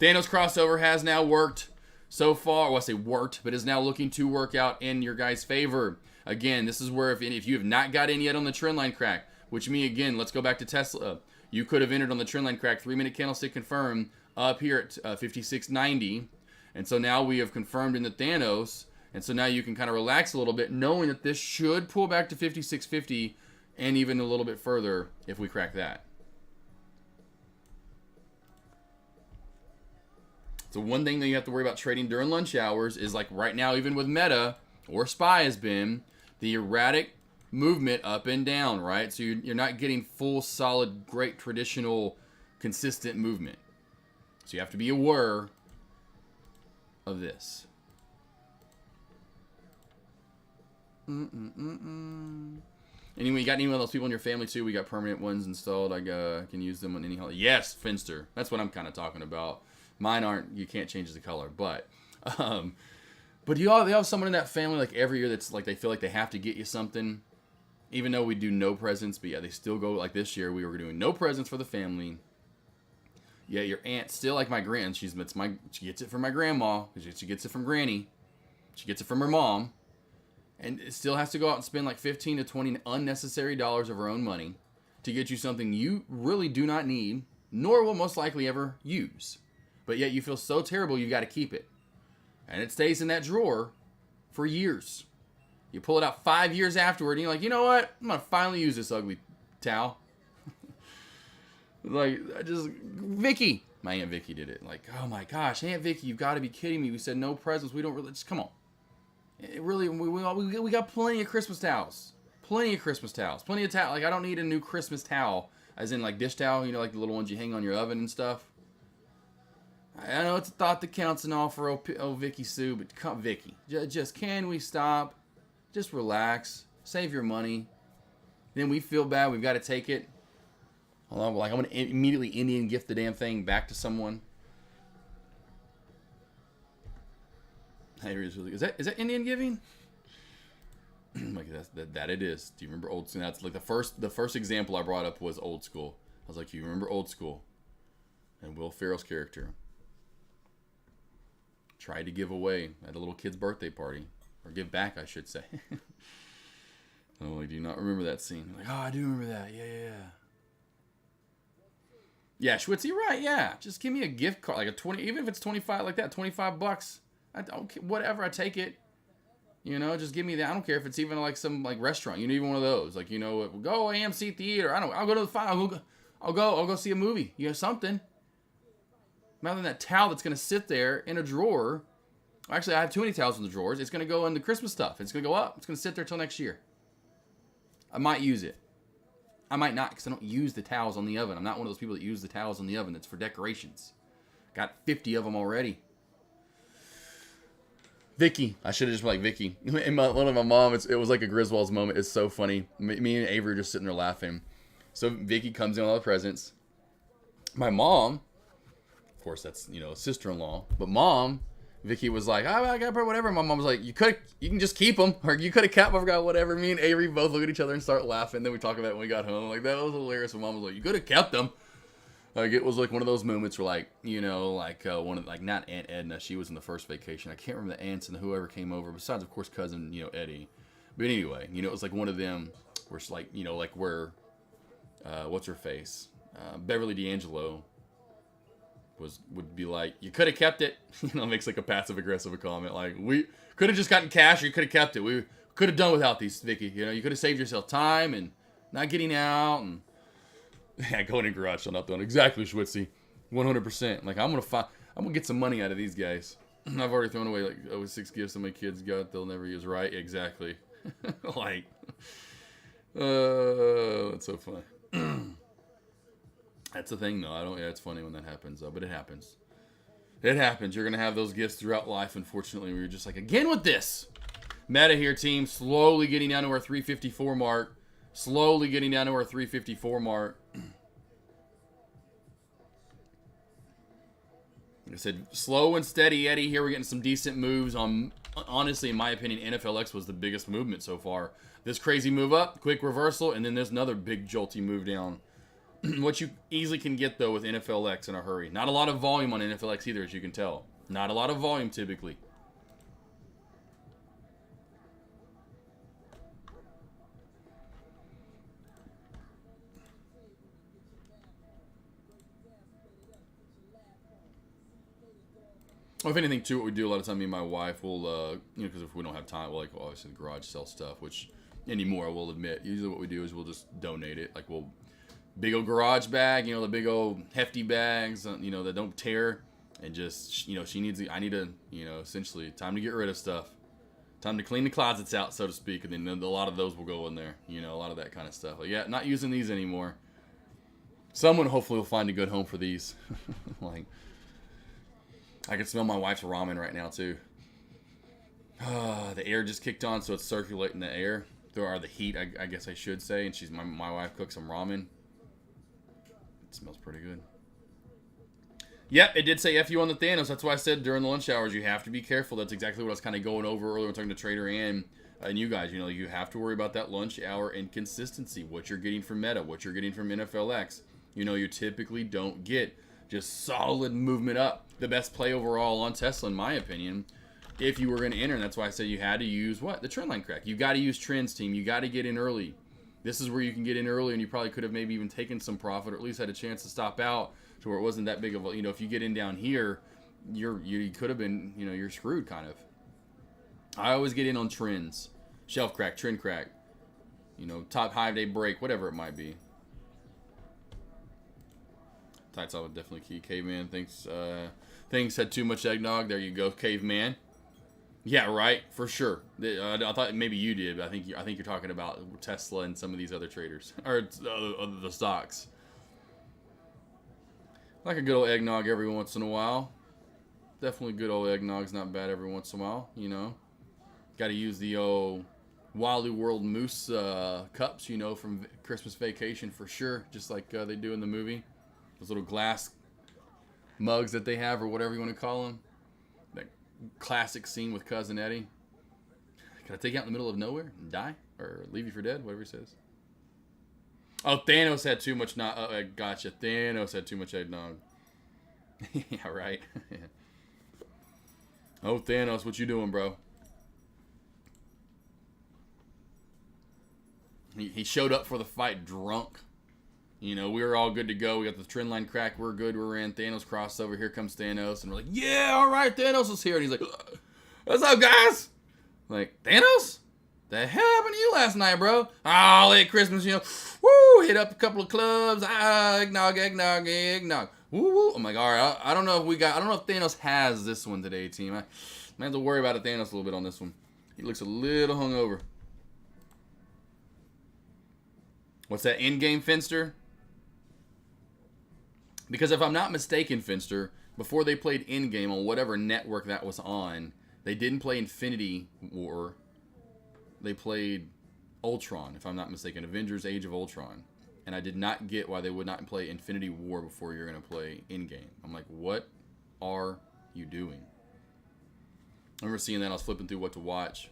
Thanos crossover has now worked so far. Well, I say worked, but is now looking to work out in your guys' favor. Again, this is where if you have not got in yet on the trend line crack, which again, let's go back to Tesla. You could have entered on the trend line crack, 3-minute candlestick confirmed up here at 56.90. And so now we have confirmed in the Thanos. And so now you can kind of relax a little bit, knowing that this should pull back to 56.50 and even a little bit further if we crack that. So one thing that you have to worry about trading during lunch hours is, like right now, even with Meta or SPY has been, the erratic movement up and down, right? So you're not getting full, solid, great, traditional, consistent movement. So you have to be aware of this. Anyway, you got any of those people in your family too? We got permanent ones installed. I can use them on any holiday. Yes, Finster. That's what I'm kind of talking about. Mine aren't. You can't change the color, but they have someone in that family like every year that's like they feel like they have to get you something, even though we do no presents. But yeah, they still go like this year. We were doing no presents for the family. Yeah, your aunt still like my grand. She gets it from my grandma. She gets it from Granny. She gets it from her mom, and it still has to go out and spend like 15 to 20 unnecessary dollars of her own money to get you something you really do not need, nor will most likely ever use. But yet you feel so terrible you've got to keep it, and it stays in that drawer for years. You pull it out 5 years afterward, and you're like, you know what? I'm gonna finally use this ugly towel. Like, Vicky. My Aunt Vicky did it. Like, oh my gosh, Aunt Vicky, you've got to be kidding me. We said no presents. We don't really, just come on. It really, we got plenty of Christmas towels. Plenty of Christmas towels. Plenty of towel. Like, I don't need a new Christmas towel, as in like dish towel, you know, like the little ones you hang on your oven and stuff. I know it's a thought that counts and all for old Vicky Sue, but come, Vicky, just can we stop? Just relax. Save your money. Then we feel bad. We've got to take it. Hold on, like I'm gonna immediately Indian gift the damn thing back to someone. Is that Indian giving? Like that it is. Do you remember old school? That's like the first example I brought up was old school. I was like, you remember old school? And Will Ferrell's character tried to give away at a little kid's birthday party, or give back, I should say. Oh, I do not remember that scene. Like, oh, I do remember that. Yeah. Yeah, Schwitz, you're right. Yeah, just give me a gift card, like a 20, even if it's 25, like that, $25. I don't care, whatever. I take it. You know, just give me that. I don't care if it's even like some like restaurant. You know, even one of those. Like, you know, go AMC theater. I'll go to the file. I'll go see a movie. You know, something. Rather than that towel that's gonna sit there in a drawer. Actually, I have too many towels in the drawers. It's gonna go in the Christmas stuff. It's gonna go up. It's gonna sit there till next year. I might use it. I might not, because I don't use the towels on the oven. I'm not one of those people that use the towels on the oven. That's for decorations. Got 50 of them already. Vicky. I should have just been like, Vicky. And one of my mom, it was like a Griswold's moment. It's so funny. Me and Avery are just sitting there laughing. So Vicky comes in with all the presents. My mom, of course, that's, you know, sister-in-law. But mom, Vicky was like, oh, I got whatever. My mom was like, you can just keep them, or you could have kept them. I forgot whatever. Me and Avery both look at each other and start laughing. Then we talk about it when we got home. Like, that was hilarious. My mom was like, you could have kept them. Like, it was like one of those moments where, like, you know, like one of, like, not Aunt Edna. She was in the first vacation. I can't remember the aunts and whoever came over. Besides, of course, cousin, you know, Eddie. But anyway, you know, it was like one of them where it's like, you know, like where, what's her face? Beverly D'Angelo would be like, you could have kept it. You know, makes like a passive aggressive comment. Like, we could have just gotten cash, or you could have kept it. We could have done without these, Vicky. You know, you could have saved yourself time and not getting out and yeah, going in garage sale, not done. Exactly, Schwitzy. 100%. Like, I'm gonna get some money out of these guys. I've already thrown away like 6 gifts that my kids got they'll never use. Right? Exactly. Like, that's so funny. That's the thing, though. Yeah, it's funny when that happens, but it happens. It happens. You're gonna have those gifts throughout life. Unfortunately, where you're just like, again with this. Meta here, team, slowly getting down to our 354 mark. Slowly getting down to our 354 mark. Like I said, slow and steady, Eddie. Here we're getting some decent moves on. Honestly, in my opinion, NFLX was the biggest movement so far. This crazy move up, quick reversal, and then there's another big jolty move down. What you easily can get, though, with NFLX in a hurry. Not a lot of volume on NFLX either, as you can tell. Not a lot of volume, typically. Well, if anything, too, what we do a lot of time, me and my wife will, you know, because if we don't have time, we'll, like, obviously, the garage sell stuff, which anymore, I will admit. Usually what we do is we'll just donate it. Like, we'll big old garage bag, you know, the big old hefty bags, you know, that don't tear, and just, you know, I need to, you know, essentially, time to get rid of stuff. Time to clean the closets out, so to speak, and then a lot of those will go in there, you know, a lot of that kind of stuff. Like, yeah, not using these anymore. Someone hopefully will find a good home for these. Like, I can smell my wife's ramen right now, too. The air just kicked on, so it's circulating the air. Or the heat, I guess I should say, and my wife cooks some ramen. It smells pretty good. Yep, it did say F you on the Thanos. That's why I said during the lunch hours, you have to be careful. That's exactly what I was kind of going over earlier when talking to Trader and you guys. You know, you have to worry about that lunch hour inconsistency. What you're getting from Meta, what you're getting from NFLX. You know, you typically don't get Just solid movement up. The best play overall on Tesla, in my opinion, if you were going to enter. And that's why I said you had to use what? The trend line crack. You got to use trends, team. You got to get in early. This is where you can get in early, and you probably could have maybe even taken some profit, or at least had a chance to stop out to where it wasn't that big of a, if you get in down here, you could have been, you're screwed kind of. I always get in on trends. Shelf crack, trend crack, top 5-day break, whatever it might be. Tights off definitely key. Caveman thinks had too much eggnog. There you go, caveman. Yeah, right, for sure. I thought maybe you did, but I think you're talking about Tesla and some of these other traders or the stocks. Like a good old eggnog every once in a while. Definitely good old eggnog's not bad every once in a while. Got to use the old Wally World Moose cups, from Christmas Vacation for sure, just like they do in the movie. Those little glass mugs that they have, or whatever you want to call them. That classic scene with Cousin Eddie. Can I take you out in the middle of nowhere and die? Or leave you for dead? Whatever he says. Oh, Thanos had too much. Gotcha. Thanos had too much eggnog. Yeah, right. Oh, Thanos, what you doing, bro? He showed up for the fight drunk. We were all good to go. We got the trend line crack. We're good. We're in. Thanos crossover. Here comes Thanos. And we're like, yeah, all right, Thanos is here. And he's like, what's up, guys? Like, Thanos? The hell happened to you last night, bro? Oh, late Christmas, woo, hit up a couple of clubs. Eggnog. Woo, woo. I'm like, all right, I don't know if Thanos has this one today, team. I might have to worry about Thanos a little bit on this one. He looks a little hungover. What's that, in-game Finster? Because if I'm not mistaken, Finster, before they played in-game on whatever network that was on, they didn't play Infinity War. They played Ultron, if I'm not mistaken. Avengers Age of Ultron. And I did not get why they would not play Infinity War before you're going to play in-game. I'm like, what are you doing? I remember seeing that. I was flipping through what to watch.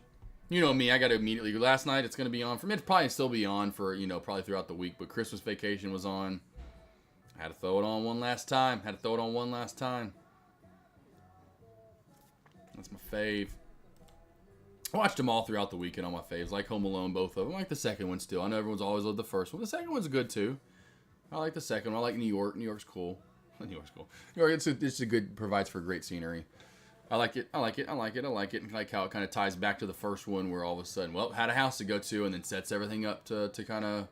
You know me, I got to immediately. Last night, it's going to be on. For me, it'll probably still be on for, probably throughout the week. But Christmas Vacation was on. I had to throw it on one last time. That's my fave. I watched them all throughout the weekend on my faves. Like Home Alone, both of them. I like the second one still. I know everyone's always loved the first one. The second one's good too. I like the second one. I like New York. New York's cool. New York, it's a good, provides for great scenery. I like it. I like it. And like how it kind of ties back to the first one where all of a sudden, had a house to go to and then sets everything up to kind of,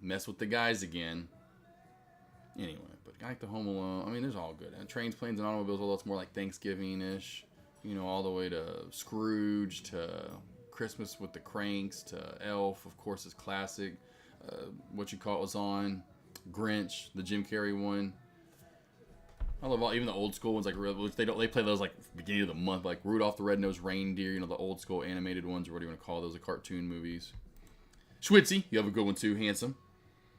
mess with the guys again. Anyway, but I like the Home Alone. I mean, there's all good. And Trains, Planes, and Automobiles, although it's more like Thanksgiving-ish. All the way to Scrooge, to Christmas with the Cranks, to Elf, of course, is classic. What You Call It was on. Grinch, the Jim Carrey one. I love even the old school ones, like they play those like beginning of the month, like Rudolph the Red-Nosed Reindeer, the old school animated ones, or what do you want to call those, the cartoon movies. Schwitzy, you have a good one too, handsome.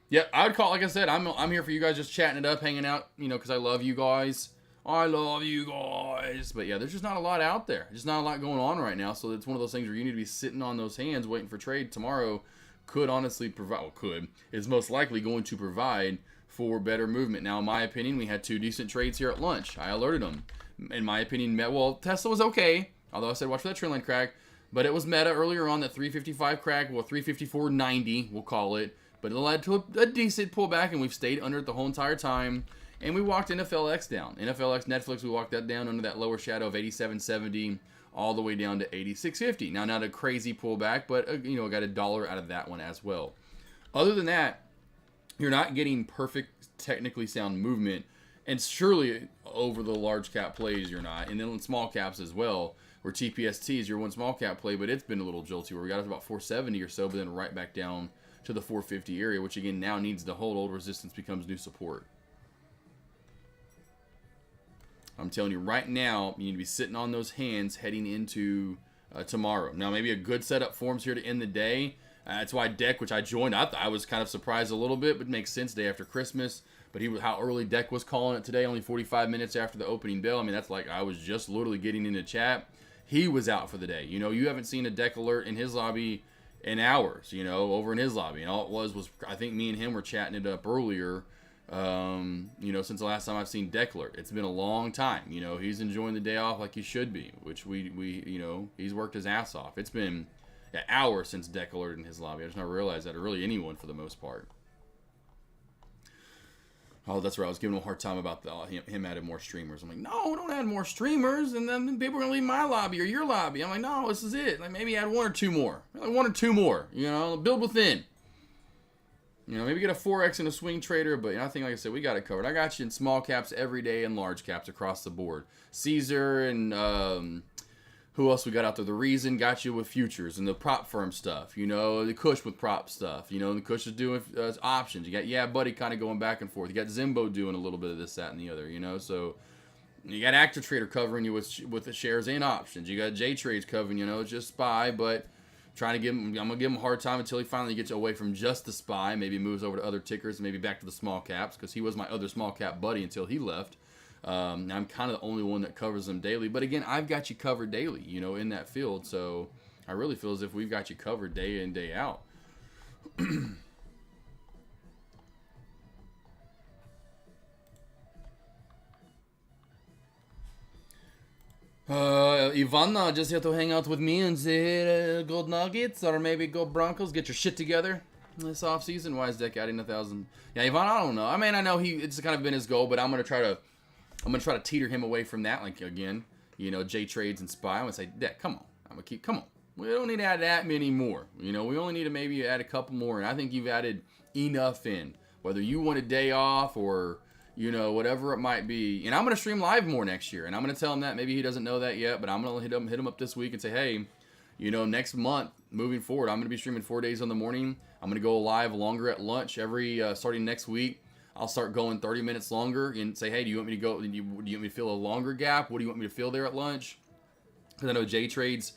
Yeah, I would call, like I said, I'm here for you guys, just chatting it up, hanging out, because I love you guys. I love you guys. But yeah, there's just not a lot out there. Just not a lot going on right now. So it's one of those things where you need to be sitting on those hands waiting for trade tomorrow. Could honestly provide, is most likely going to provide for better movement. Now, in my opinion, we had two decent trades here at lunch. I alerted them. In my opinion, Tesla was okay. Although I said watch for that trend line crack. But it was meta earlier on, that 355 crack, 354.90, we'll call it. But it led to a decent pullback, and we've stayed under it the whole entire time. And we walked NFLX down. NFLX, Netflix, we walked that down under that lower shadow of 87.70 all the way down to 86.50. Now, not a crazy pullback, but, got $1 out of that one as well. Other than that, you're not getting perfect, technically sound movement. And surely over the large cap plays, you're not. And then in small caps as well, where TPST is your one small cap play, but it's been a little jolty, where we got up to about 470 or so, but then right back down to the 450 area, which again now needs to hold. Old resistance becomes new support. I'm telling you right now, you need to be sitting on those hands heading into tomorrow. Now, maybe a good setup forms here to end the day. That's why Deck, which I joined, I was kind of surprised a little bit, but it makes sense, day after Christmas. But how early Deck was calling it today, only 45 minutes after the opening bell. I mean, that's like I was just literally getting into chat. He was out for the day. You haven't seen a Deck alert in his lobby in hours, over in his lobby. And all it was I think me and him were chatting it up earlier. You know, since the last time I've seen Declan. It's been a long time. You know, he's enjoying the day off like he should be, which we you know, he's worked his ass off. It's been an hour since Declan in his lobby. I just not realized that, or really anyone for the most part. Oh, that's right. I was giving him a hard time about him adding more streamers. I'm like, no, don't add more streamers, and then people are gonna leave my lobby or your lobby. I'm like, no, this is it. Like maybe add one or two more. Like one or two more. You know, build within. You know, maybe get a 4X and a swing trader, but I think, like I said, we got it covered. I got you in small caps every day and large caps across the board. Caesar and who else we got out there? The Reason got you with futures and the prop firm stuff. You know, the Kush with prop stuff. You know, the Kush is doing options. You got Yeah Buddy kind of going back and forth. You got Zimbo doing a little bit of this, that, and the other. You know, so you got Active Trader covering you with the shares and options. You got J Trades covering, you know, it's just SPY, but trying to give him, I'm gonna give him a hard time until he finally gets away from just the SPY. Maybe moves over to other tickers, maybe back to the small caps, because he was my other small cap buddy until he left. I'm kind of the only one that covers them daily, but again, I've got you covered daily, you know, in that field. So I really feel as if we've got you covered day in, day out. Ivana just here to hang out with me and say Gold Nuggets or maybe Go Broncos. Get your shit together this offseason. Why is Deck adding 1,000? Yeah, Ivana, I don't know. I mean, I know it's kind of been his goal, but I'm gonna try to teeter him away from that. Like again, you know, J Trades and SPY. I'm gonna say, Deck, come on. Come on. We don't need to add that many more. You know, we only need to maybe add a couple more, and I think you've added enough in. Whether you want a day off or, you know, whatever it might be. And I'm going to stream live more next year. And I'm going to tell him that. Maybe he doesn't know that yet, but I'm going to hit him up this week and say, hey, you know, next month, moving forward, I'm going to be streaming 4 days in the morning. I'm going to go live longer at lunch starting next week. I'll start going 30 minutes longer and say, hey, do you want me to go? Do you want me to fill a longer gap? What do you want me to fill there at lunch? Because I know J Trades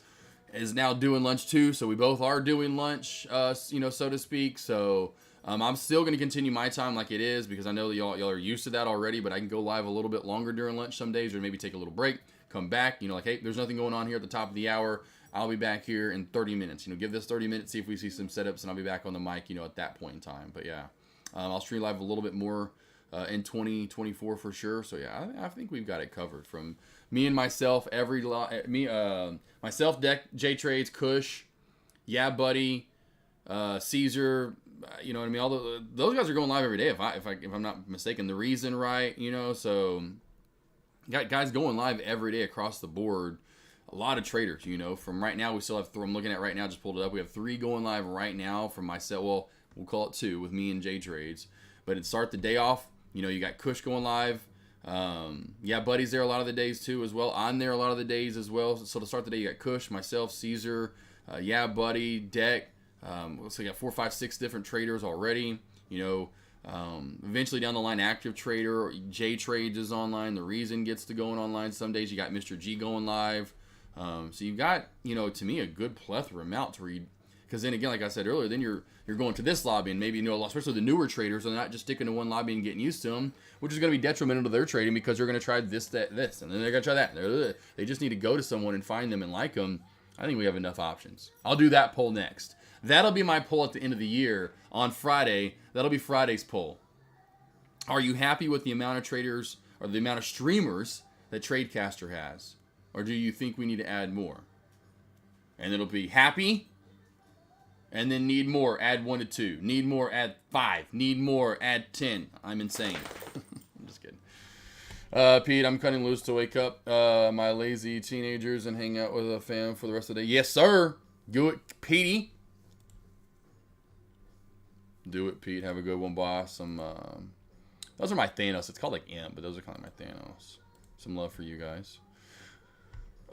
is now doing lunch too. So we both are doing lunch, you know, so to speak. So I'm still going to continue my time like it is because I know that y'all are used to that already, but I can go live a little bit longer during lunch some days or maybe take a little break, come back, you know, like, hey, there's nothing going on here at the top of the hour. I'll be back here in 30 minutes. You know, give this 30 minutes, see if we see some setups, and I'll be back on the mic, you know, at that point in time. But yeah, I'll stream live a little bit more in 2024 for sure. So yeah, I think we've got it covered from me and myself, myself, Deck, J Trades, Kush, Yeah Buddy, Caesar. You know what I mean? All those guys are going live every day. If I'm not mistaken, The Reason, right? You know, so got guys going live every day across the board. A lot of traders, you know. From right now, we still have 3. I'm looking at right now, just pulled it up. We have 3 going live right now from myself. Well, we'll call it 2 with me and J Trades. But to start the day off, you know, you got Kush going live. Yeah, Buddy's there a lot of the days too as well. I'm there a lot of the days as well. So to start the day, you got Kush, myself, Caesar, Yeah Buddy, Deck. So you got 4, 5, 6 different traders already. You know, eventually down the line, Active Trader, J Trades is online. The Reason gets to going online some days. You got Mr. G going live. So you've got, you know, to me, a good plethora amount to read. Because then again, like I said earlier, then you're going to this lobby and maybe, you know, especially the newer traders are not just sticking to one lobby and getting used to them, which is going to be detrimental to their trading because they're going to try this, that, this, and then they're going to try that. They just need to go to someone and find them and like them. I think we have enough options. I'll do that poll next. That'll be my poll at the end of the year on Friday. That'll be Friday's poll. Are you happy with the amount of traders or the amount of streamers that Tradecaster has? Or do you think we need to add more? And it'll be happy, and then need more, add 1 to 2. Need more, add 5. Need more, add 10. I'm insane. I'm just kidding. Pete, I'm cutting loose to wake up my lazy teenagers and hang out with a fam for the rest of the day. Yes, sir. Do it, Petey. Do it, Pete. Have a good one, boss. Those are my Thanos. It's called like Imp, but those are kind of my Thanos. Some love for you guys.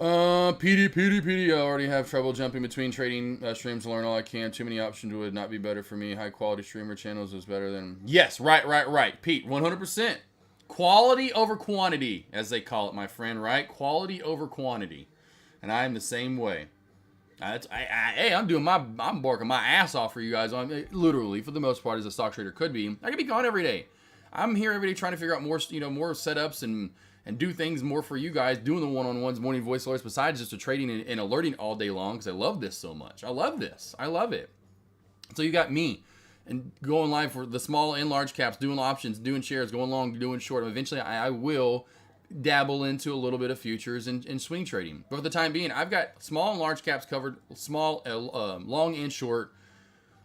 PD. I already have trouble jumping between trading streams to learn all I can. Too many options would not be better for me. High quality streamer channels is better than... Yes, right. Pete, 100%. Quality over quantity, as they call it, my friend, right? Quality over quantity. And I am the same way. I'm barking my ass off for you guys. Literally, for the most part, as a stock trader could be. I could be gone every day. I'm here every day trying to figure out more, more setups and do things more for you guys, doing the one-on-ones, morning voice alerts, besides just the trading and alerting all day long, because I love this so much. I love this. I love it. So you got me and going live for the small and large caps, doing options, doing shares, going long, doing short. Eventually, I will dabble into a little bit of futures and swing trading. But for the time being, I've got small and large caps covered, long and short,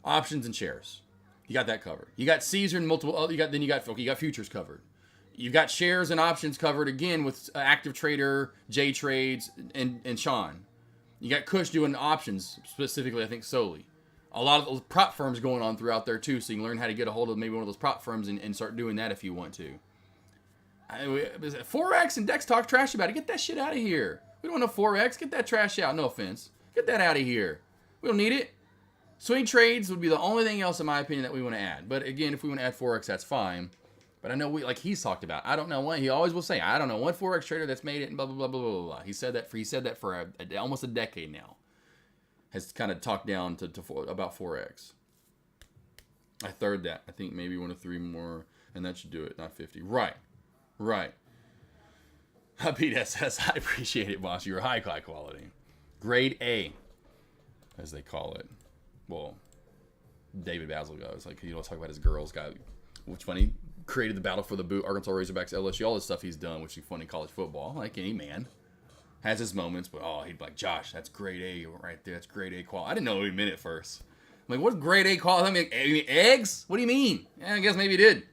options and shares. You got that covered. You got Caesar and multiple. You got futures covered. You've got shares and options covered again with Active Trader, J Trades, and Sean. You got Kush doing options specifically, I think solely. A lot of those prop firms going on throughout there too, so you can learn how to get a hold of maybe one of those prop firms and start doing that if you want to. Forex and Dex talk trash about it. Get that shit out of here. We don't want no Forex. Get that trash out. No offense. Get that out of here. We don't need it. Swing trades would be the only thing else, in my opinion, that we want to add. But again, if we want to add Forex, that's fine. But I know like he's talked about. I don't know one. He always will say, I don't know one Forex trader that's made it and blah blah blah blah blah blah. He said that for almost a decade now. Has kind of talked down about Forex. I third that. I think maybe 1 or 3 more, and that should do it. Not 50. Right. Pete says, I appreciate it, boss. You're high quality. Grade A, as they call it. Well, David Basil goes. Like, talk about his girls guy. Which funny. Created the battle for the boot, Arkansas Razorbacks, LSU, all this stuff he's done, which is funny, college football, like any man. Has his moments, but he'd be like, Josh, that's grade A right there. That's grade A quality. I didn't know what he meant at first. I'm like, what's grade A quality? I mean, eggs? What do you mean? Yeah, I guess maybe he did.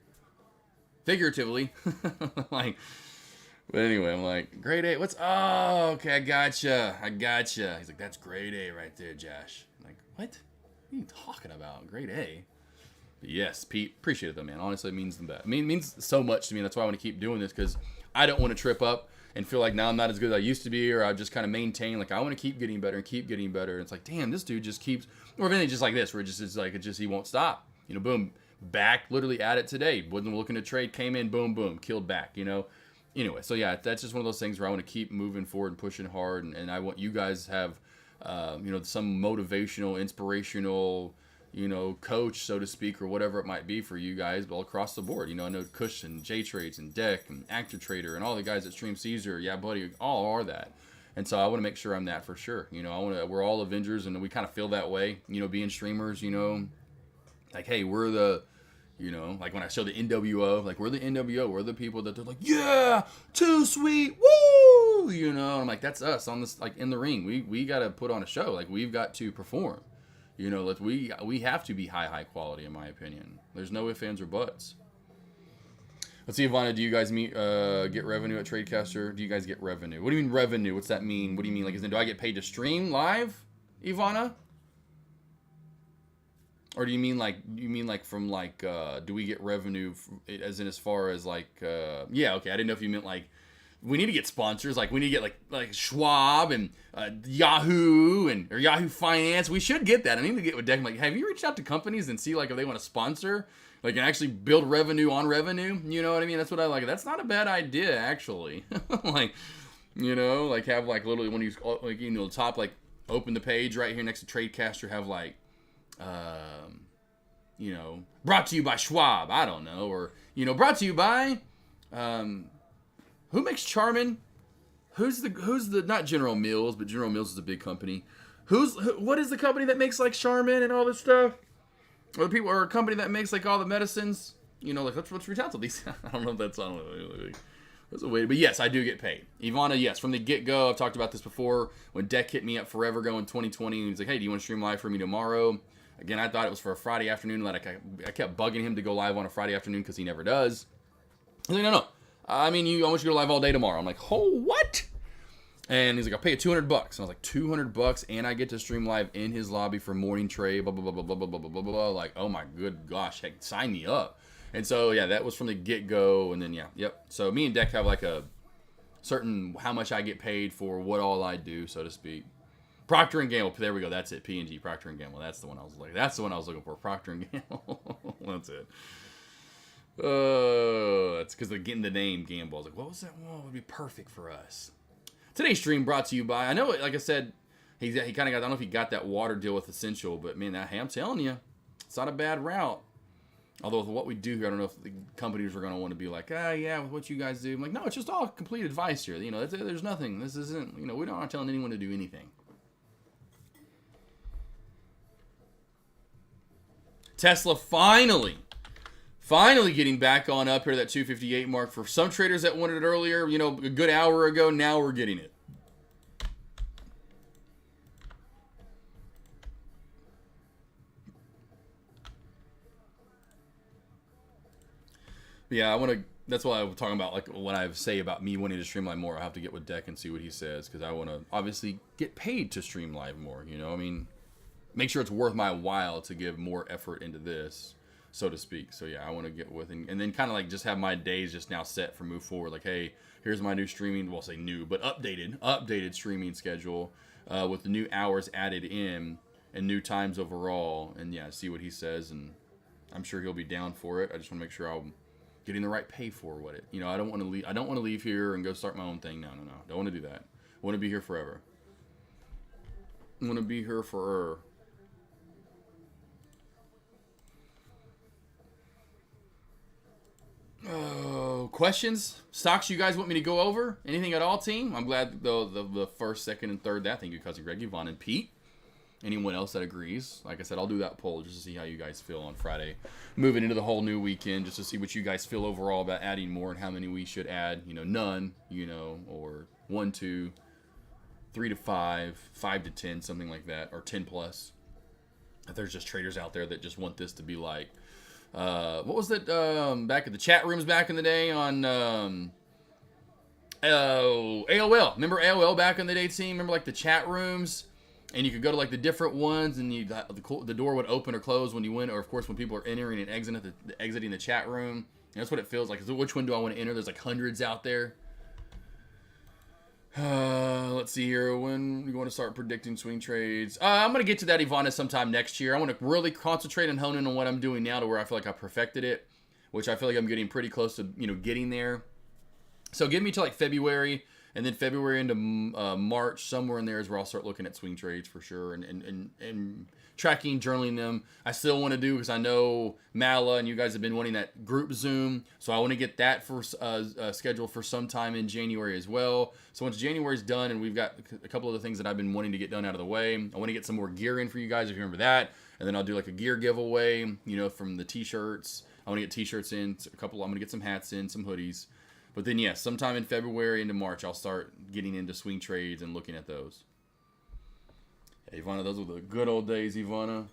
Figuratively. But anyway, I'm like, grade A, okay, I gotcha. He's like, that's grade A right there, Josh. I'm like, what are you talking about? Grade A? But yes, Pete, appreciate it though, man. Honestly, it means the best. It means so much to me. That's why I want to keep doing this, because I don't want to trip up and feel like now I'm not as good as I used to be, or I just kind of maintain. Like, I want to keep getting better and keep getting better. And it's like, damn, this dude just keeps, or anything just like this, where he won't stop. Boom, back, literally at it today. Wasn't looking to trade, came in, boom, killed back. Anyway, so yeah, that's just one of those things where I want to keep moving forward and pushing hard, and I want you guys to have, some motivational, inspirational, coach, so to speak, or whatever it might be for you guys, but all across the board. I know Kush and J Trades and Deck and Active Trader and all the guys at Stream Caesar, yeah, buddy, all are that. And so I want to make sure I'm that for sure. We're all Avengers, and we kind of feel that way, being streamers, like, hey, we're the, like when I show the NWO, like, we're the NWO, we're the people that they're like, yeah, too sweet, woo, and I'm like, that's us on this, like, in the ring. We got to put on a show, like, we've got to perform. We have to be high quality, in my opinion. There's no ifs, ands, or buts. Let's see, Ivana, do you guys get revenue at Tradecaster? Do you guys get revenue? What do you mean revenue? What's that mean? What do you mean? Like, do I get paid to stream live, Ivana? Or do you mean like from like, do we get revenue as far as like, yeah, okay. I didn't know if you meant like, we need to get sponsors. Like, we need to get like Schwab and Yahoo or Yahoo Finance. We should get that. I need to get with Deck. Like, have you reached out to companies and see like if they want to sponsor, like, and actually build revenue on revenue? You know what I mean? That's what I like. That's not a bad idea, actually. Like, like have like literally when you like the top, like open the page right here next to Tradecaster, have like, brought to you by Schwab. I don't know, or brought to you by, who makes Charmin? Who's the not General Mills, but General Mills is a big company. What is the company that makes like Charmin and all this stuff? Or a company that makes like all the medicines? Like let's reach out to these. I don't know if that's on. There's a way, but yes, I do get paid. Ivana, yes, from the get-go. I've talked about this before. When Deck hit me up forever ago in 2020, and he's like, "Hey, do you want to stream live for me tomorrow?" Again, I thought it was for a Friday afternoon. Like I kept bugging him to go live on a Friday afternoon because he never does. He's like, "No. I want you to go live all day tomorrow." I'm like, "Oh, what?" And he's like, "I'll pay you $200." And I was like, $200, and I get to stream live in his lobby for morning trade, blah, blah, blah, blah, blah, blah, blah, blah, blah. Like, oh my good gosh, heck, sign me up. And so, yeah, that was from the get-go. And then, yeah, yep. So me and Deck have like a certain how much I get paid for what all I do, so to speak. Procter & Gamble. There we go. That's it. P&G, Procter & Gamble. That's the one I was looking for. Procter & Gamble. That's it. That's because they're getting the name Gamble. I was like, what was that? Well, it would be perfect for us. Today's stream brought to you by, I know, like I said, he kind of got, I don't know if he got that water deal with Essential, but man, I'm telling you, it's not a bad route. Although with what we do here, I don't know if the companies are going to want to be like, yeah, with what you guys do. I'm like, no, it's just all complete advice here. There's nothing. This isn't, we're not telling anyone to do anything. Tesla finally getting back on up here to that 258 mark. For some traders that wanted it earlier, you know, a good hour ago, now we're getting it. But yeah, I want to. That's why I was talking about, like, what I say about me wanting to stream live more. I have to get with Deck and see what he says, because I want to obviously get paid to stream live more. You know, I mean, make sure it's worth my while to give more effort into this, so to speak. So yeah, I want to get with and then kind of like just have my days just now set for move forward. Like, hey, here's my new streaming. Well, I'll say new, but updated streaming schedule with the new hours added in and new times overall. And yeah, see what he says, and I'm sure he'll be down for it. I just want to make sure I'm getting the right pay for what it. You know, I don't want to leave. I don't want to leave here and go start my own thing. No. Don't want to do that. I want to be here forever. I want to be here forever. Oh, questions? Stocks you guys want me to go over? Anything at all, team? I'm glad the first, second, and third. That thank you, cousin Greg, Yvonne, and Pete. Anyone else that agrees? Like I said, I'll do that poll just to see how you guys feel on Friday, moving into the whole new weekend, just to see what you guys feel overall about adding more and how many we should add. You know, none. You know, or 1, 2, 3 to 5, 5 to 10, something like that, or 10 plus. If there's just traders out there that just want this to be like. What was that back at the chat rooms back in the day on AOL? Remember AOL back in the day, team? Remember like the chat rooms? And you could go to like the different ones, and the door would open or close when you went, or of course when people are entering and exiting the chat room. And that's what it feels like. So which one do I want to enter? There's like hundreds out there. Let's see here. When we want to start predicting swing trades, I'm going to get to that, Ivana, sometime next year. I want to really concentrate and hone in on what I'm doing now to where I feel like I perfected it, which I feel like I'm getting pretty close to, you know, getting there. So give me till like February, and then February into March, somewhere in there is where I'll start looking at swing trades for sure, and tracking, journaling them. I still want to do, because I know Mala and you guys have been wanting that group Zoom, so I want to get that for scheduled for sometime in January as well. So once January's done and we've got a couple of the things that I've been wanting to get done out of the way, I want to get some more gear in for you guys, if you remember that, and then I'll do like a gear giveaway, you know, from the t-shirts. I want to get t-shirts in, I'm going to get some hats in, some hoodies. But then, yes, sometime in February into March, I'll start getting into swing trades and looking at those. Hey, Ivana, those were the good old days, Ivana.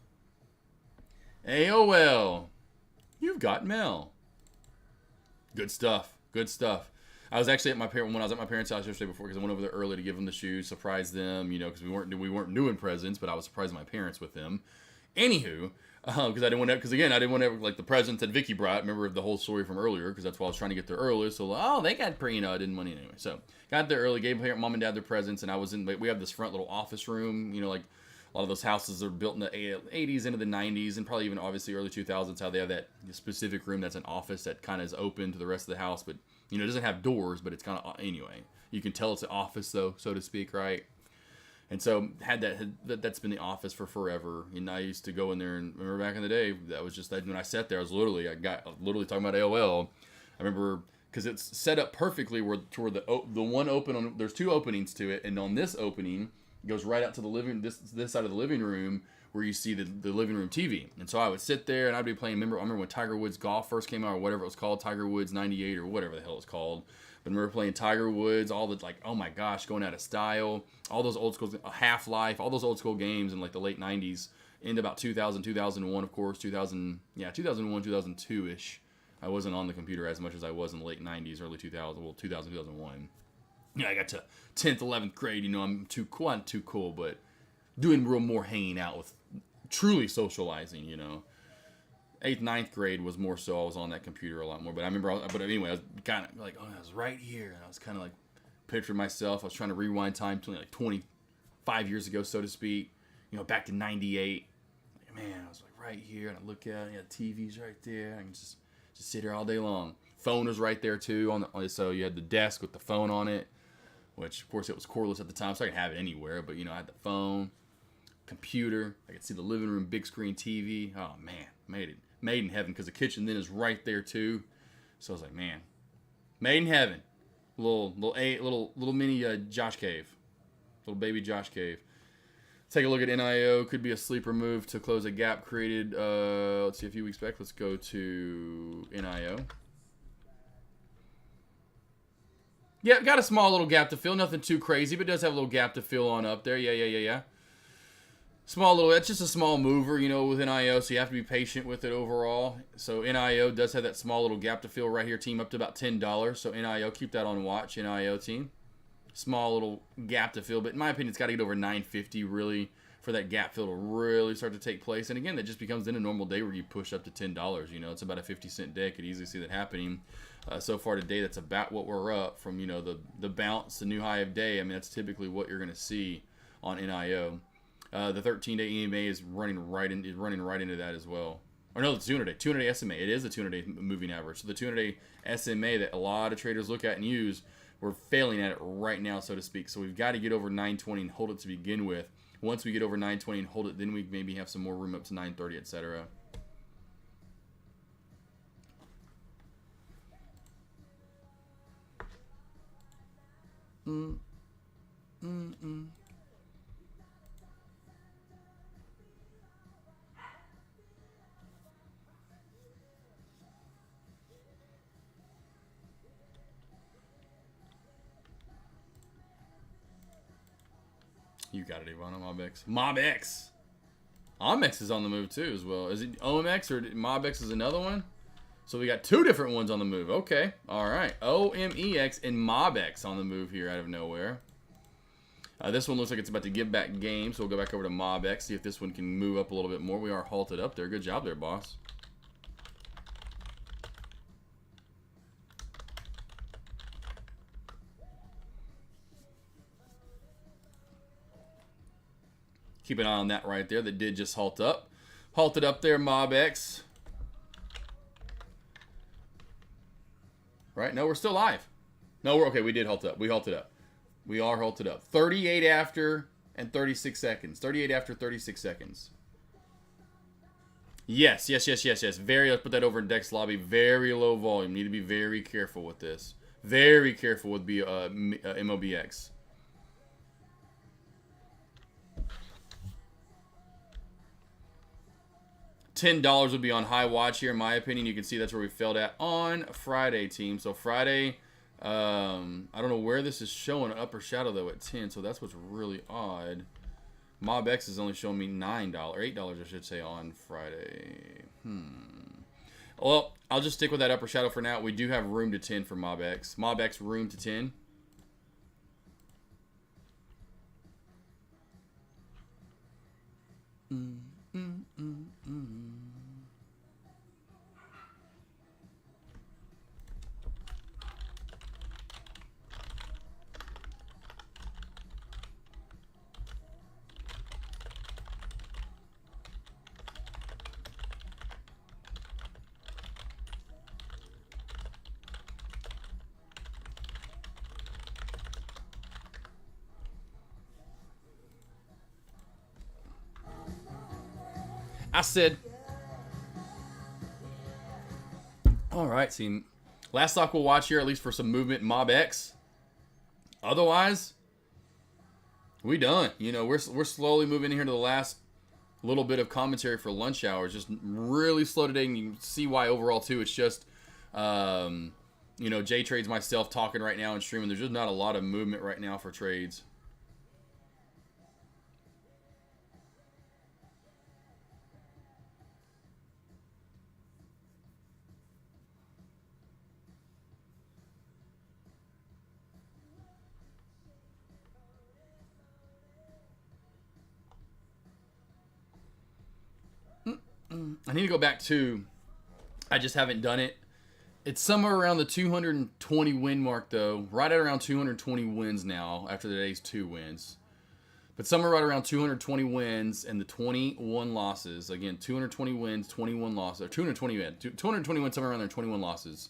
AOL. You've got mail. Good stuff. Good stuff. I was actually when I was at my parents' house yesterday because I went over there early to give them the shoes, surprise them, you know, because we weren't doing presents, but I was surprising my parents with them. Anywho, because I didn't want to, like the presents that Vicky brought. Remember the whole story from earlier, because that's why I was trying to get there early. So, they got I didn't money anyway. So, got there early, gave mom and dad their presents, and we have this front little office room, you know, like a lot of those houses are built in the 80s into the 90s, and probably even obviously early 2000s, how they have that specific room that's an office that kind of is open to the rest of the house, but, you know, it doesn't have doors, but it's kind of, anyway, you can tell it's an office though, so to speak, right? And so that's been the office for forever. And I used to go in there, and remember back in the day, that was just that when I sat there, I was literally talking about AOL. I remember because it's set up perfectly where toward the one open on, there's two openings to it, and on this opening it goes right out to the this side of the living room where you see the living room TV. And so I would sit there and I'd be playing. I remember when Tiger Woods Golf first came out, or whatever it was called, Tiger Woods 98 or whatever the hell it's called. But I remember playing Tiger Woods, all the, like, oh my gosh, going out of style, all those old school, Half-Life, all those old school games in like the late 90s, into about 2000, 2001, of course, 2001, 2002-ish. I wasn't on the computer as much as I was in the late 90s, early 2000, well, 2000, 2001. You know, I got to 10th, 11th grade, you know, I'm not too cool, but doing real more hanging out with, truly socializing, you know. 8th, 9th grade was more so I was on that computer a lot more. But I remember, I was kind of like, I was right here. And I was kind of like picturing myself. I was trying to rewind time to like 25 years ago, so to speak. You know, back to 98. Like, man, I was like right here. And I look at it, TV's right there. I can just sit here all day long. Phone was right there too. So you had the desk with the phone on it, which of course it was cordless at the time, so I could have it anywhere. But you know, I had the phone, computer. I could see the living room, big screen TV. Oh man, made in heaven, because the kitchen then is right there too. So I was like, man, made in heaven. Little mini Josh cave, little baby Josh cave. Take a look at NIO. Could be a sleeper move to close a gap created, let's see, a few weeks back. Let's go to NIO. Yeah, got a small little gap to fill. Nothing too crazy, but does have a little gap to fill on up there. Yeah. Small little, that's just a small mover, you know, with NIO, so you have to be patient with it overall. So NIO does have that small little gap to fill right here, team, up to about $10. So NIO, keep that on watch, NIO team. Small little gap to fill, but in my opinion, it's got to get over 950 really for that gap fill to really start to take place. And again, that just becomes in a normal day where you push up to $10. You know, it's about a 50-cent day. I could easily see that happening. So far today, that's about what we're up from, you know, the bounce, the new high of day. I mean, that's typically what you're going to see on NIO. The 13-day EMA is running right into that as well. Or no, the 200-day SMA. It is the 200-day moving average. So the 200-day SMA that a lot of traders look at and use, we're failing at it right now, so to speak. So we've got to get over 920 and hold it to begin with. Once we get over 920 and hold it, then we maybe have some more room up to 930, etc. You got it, Ivana. MobX. MobX! OMX is on the move too as well. Is it OMX or MobX is another one? So we got two different ones on the move. Okay. Alright. OMEX and MobX on the move here out of nowhere. This one looks like it's about to give back game, so we'll go back over to MobX, see if this one can move up a little bit more. We are halted up there. Good job there, boss. Keep an eye on that right there. That did just halt up. Halted up there, MobX. Right? No, we're still live. No, we're okay. We did halt up. We halted up. We are halted up. 38 after and 36 seconds. 38 after 36 seconds. Yes. Very, let's put that over in Dex Lobby. Very low volume. Need to be very careful with this. Very careful with MOBX. $10 would be on high watch here, in my opinion. You can see that's where we failed at on Friday, team. So Friday, I don't know where this is showing upper shadow though at 10. So that's what's really odd. MobX is only showing me $9, $8 I should say on Friday. Well, I'll just stick with that upper shadow for now. We do have room to 10 for MobX. MobX room to 10. I said, all right, team. Last stock we'll watch here, at least for some movement, MobX. Otherwise, we done. You know, we're slowly moving in here to the last little bit of commentary for lunch hours. Just really slow today, and you can see why overall too. It's just, you know, J Trades, myself talking right now and streaming. There's just not a lot of movement right now for trades. I need to go back to, I just haven't done it. It's somewhere around the 220 win mark though. Right at around 220 wins now after today's 2 wins. But somewhere right around 220 wins and the 21 losses. Again, 220 wins, 21 losses. Or 220 wins. 220 wins, somewhere around there, 21 losses.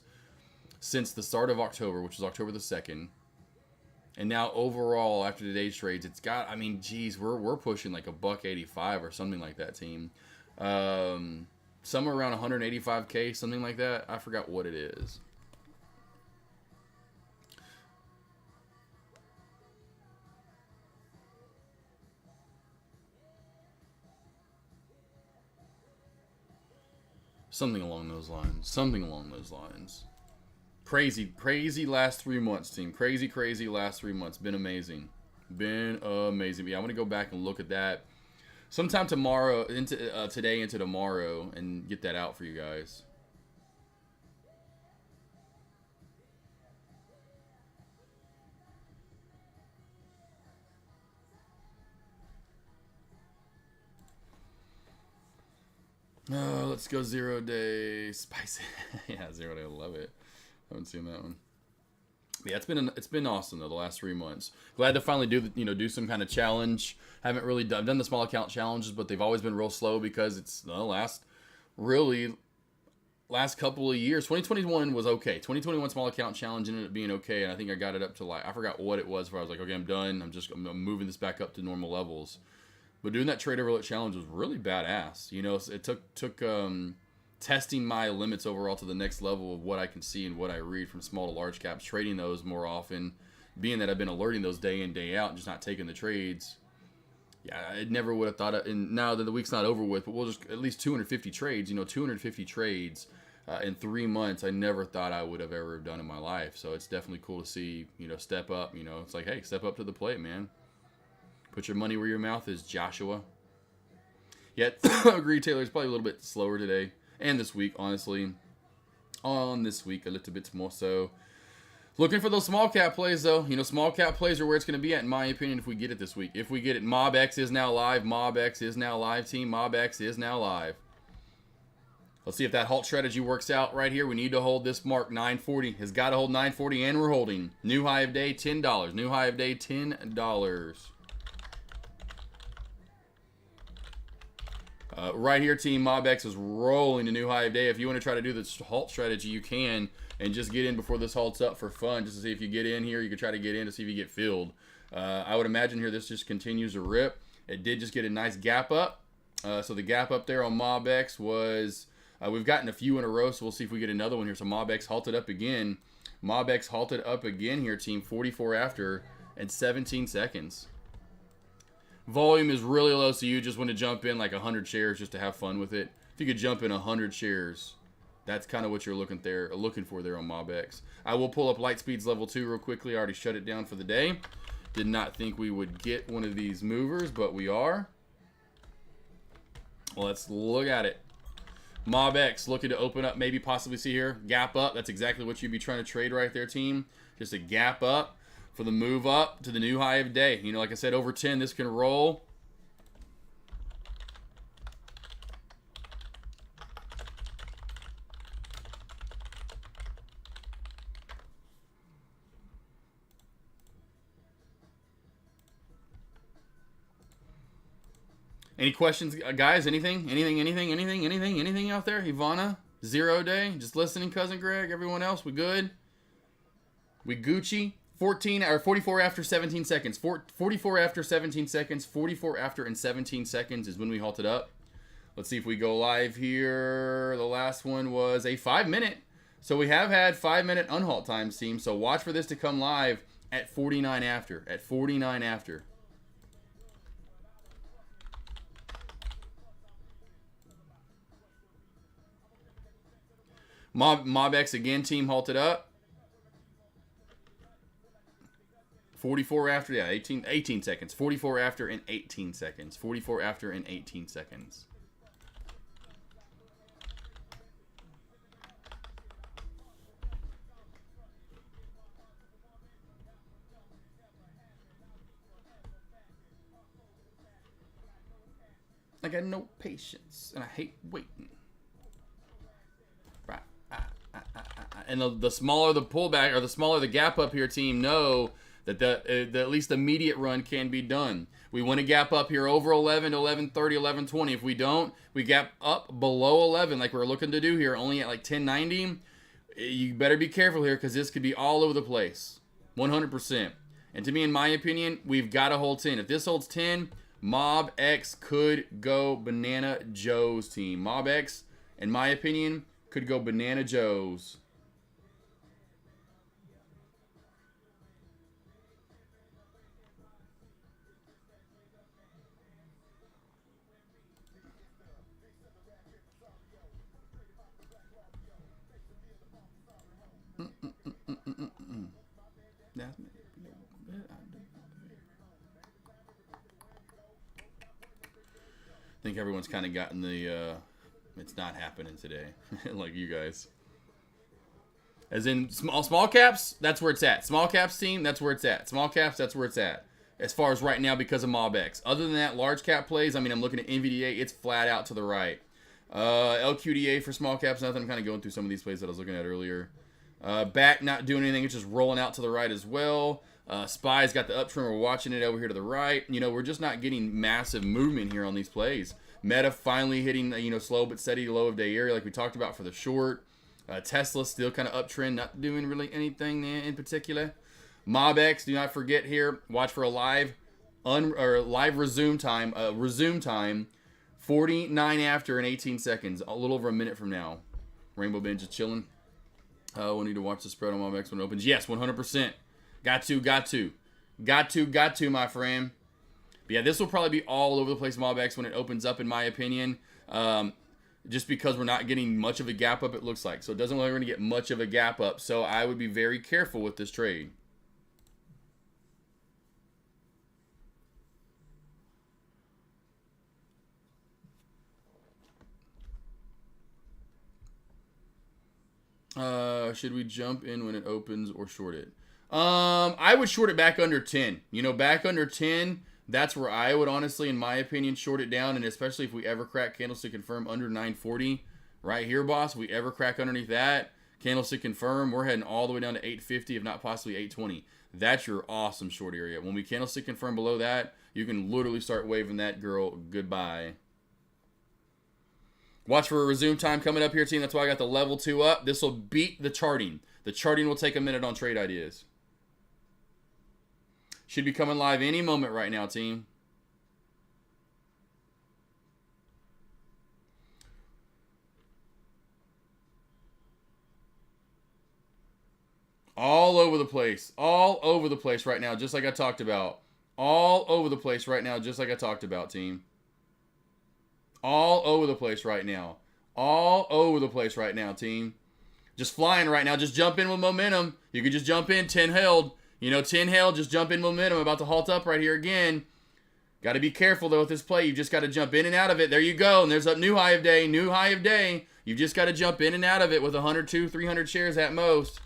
Since the start of October, which was October the 2nd. And now overall, after today's trades, it's got, I mean, geez, we're pushing like $1.85 or something like that, team. Somewhere around 185K, something like that. I forgot what it is. Something along those lines. Something along those lines. Crazy, crazy last 3 months, team. Crazy, crazy last 3 months. Been amazing. Been amazing. But yeah, I'm going to go back and look at that sometime tomorrow, into today into tomorrow, and get that out for you guys. Let's go 0 day spicy. Yeah, 0 day. I love it. Haven't seen that one. Yeah, it's been awesome though the last 3 months. Glad to finally do some kind of challenge. Haven't really done the small account challenges, but they've always been real slow because it's the last couple of years. 2021 was okay. 2021 small account challenge ended up being okay, and I think I got it up to I forgot what it was. Where I was like, okay, I'm done. I'm moving this back up to normal levels. But doing that trade overload challenge was really badass. It took testing my limits overall to the next level of what I can see and what I read from small to large caps, trading those more often, being that I've been alerting those day in, day out, and just not taking the trades. Yeah, I never would have thought of, and now that the week's not over with, but we'll just at least 250 trades, 250 trades in 3 months. I never thought I would have ever done in my life. So it's definitely cool to see, step up, it's like, hey, step up to the plate, man. Put your money where your mouth is, Joshua. Yet, agree, Taylor's probably a little bit slower today. And this week, honestly. On this week, a little bit more so. Looking for those small cap plays, though. Small cap plays are where it's going to be at, in my opinion, if we get it this week. If we get it, MobX is now live. MobX is now live, team. MobX is now live. Let's see if that halt strategy works out right here. We need to hold this mark, 940. Has got to hold 940, and we're holding. New high of day, $10. New high of day, $10. Right here, Team MobX is rolling a new high of day. If you want to try to do this halt strategy, you can, and just get in before this halts up for fun, just to see if you get in here. You can try to get in to see if you get filled. I would imagine here this just continues to rip. It did just get a nice gap up. So the gap up there on MobX was, we've gotten a few in a row, so we'll see if we get another one here. So MobX halted up again. MobX halted up again here, team. 44 after and 17 seconds. Volume is really low, so you just want to jump in like 100 shares just to have fun with it. If you could jump in 100 shares, that's kind of what you're looking for there on MobX. I will pull up Lightspeed's level 2 real quickly. I already shut it down for the day. Did not think we would get one of these movers, but we are. Let's look at it. MobX looking to open up, maybe possibly see here. Gap up. That's exactly what you'd be trying to trade right there, team. Just a gap up for the move up to the new high of day. Like I said, over 10, this can roll. Any questions, guys? Anything out there? Ivana, 0 day, just listening, cousin Greg. Everyone else, we good? We Gucci. 44 after 17 seconds. 44 after 17 seconds. 44 after and 17 seconds is when we halted up. Let's see if we go live here. The last one was a 5-minute. So we have had 5-minute unhalt times, team. So watch for this to come live at 49 after. At 49 after. MobX again, team, halted up. 44 after, yeah, 18 seconds. 44 after and 18 seconds. 44 after and 18 seconds. I got no patience, and I hate waiting. Right. And the smaller the pullback, or the smaller the gap up here, team, know that the at least the immediate run can be done. We want to gap up here over 11 to 11:30, 11:20. If we don't, we gap up below 11 like we're looking to do here, only at like 10.90. You better be careful here because this could be all over the place. 100%. And to me, in my opinion, we've got to hold 10. If this holds 10, MobX could go Banana Joe's, team. MobX, in my opinion, could go Banana Joe's. think everyone's kind of gotten the, it's not happening today, like you guys. As in small caps, that's where it's at. Small caps team, that's where it's at. Small caps, that's where it's at. As far as right now because of MobX. Other than that, large cap plays, I mean, I'm looking at NVDA, it's flat out to the right. LQDA for small caps, nothing. I'm kind of going through some of these plays that I was looking at earlier. Back not doing anything, it's just rolling out to the right as well. Spy's got the uptrend, we're watching it over here to the right. You know, we're just not getting massive movement here on these plays. Meta finally hitting, you know, slow but steady low of day area like we talked about for the short. Tesla still kind of uptrend, not doing really anything in particular. MobX, do not forget here, watch for a live resume time, 49 after in 18 seconds, a little over a minute from now. Rainbow Binge is chilling. We'll need to watch the spread on MobX when it opens. Yes, 100%. Got to, my friend. But yeah, this will probably be all over the place MobX when it opens up, in my opinion. Just because we're not getting much of a gap up, it looks like. So it doesn't look like we're going to get much of a gap up. So I would be very careful with this trade. Should we jump in when it opens or short it? I would short it back under 10. You know, back under 10, that's where I would honestly, in my opinion, short it down. And especially if we ever crack candlestick confirm under 940 right here, boss. If we ever crack underneath that, candlestick confirm, we're heading all the way down to 850, if not possibly 820. That's your awesome short area. When we candlestick confirm below that, you can literally start waving that girl goodbye. Watch for a resume time coming up here, team. That's why I got the level 2 up. This will beat the charting. The charting will take a minute on trade ideas. Should be coming live any moment right now, team. All over the place. All over the place right now, just like I talked about. All over the place right now, just like I talked about, team. All over the place right now. All over the place right now, team. Just flying right now. Just jump in with momentum. You can just jump in. 10 held. You know, 10 held. Just jump in momentum. About to halt up right here again. Got to be careful, though, with this play. You just got to jump in and out of it. There you go. And there's a new high of day. New high of day. You've just got to jump in and out of it with 100, 200, 300 shares at most.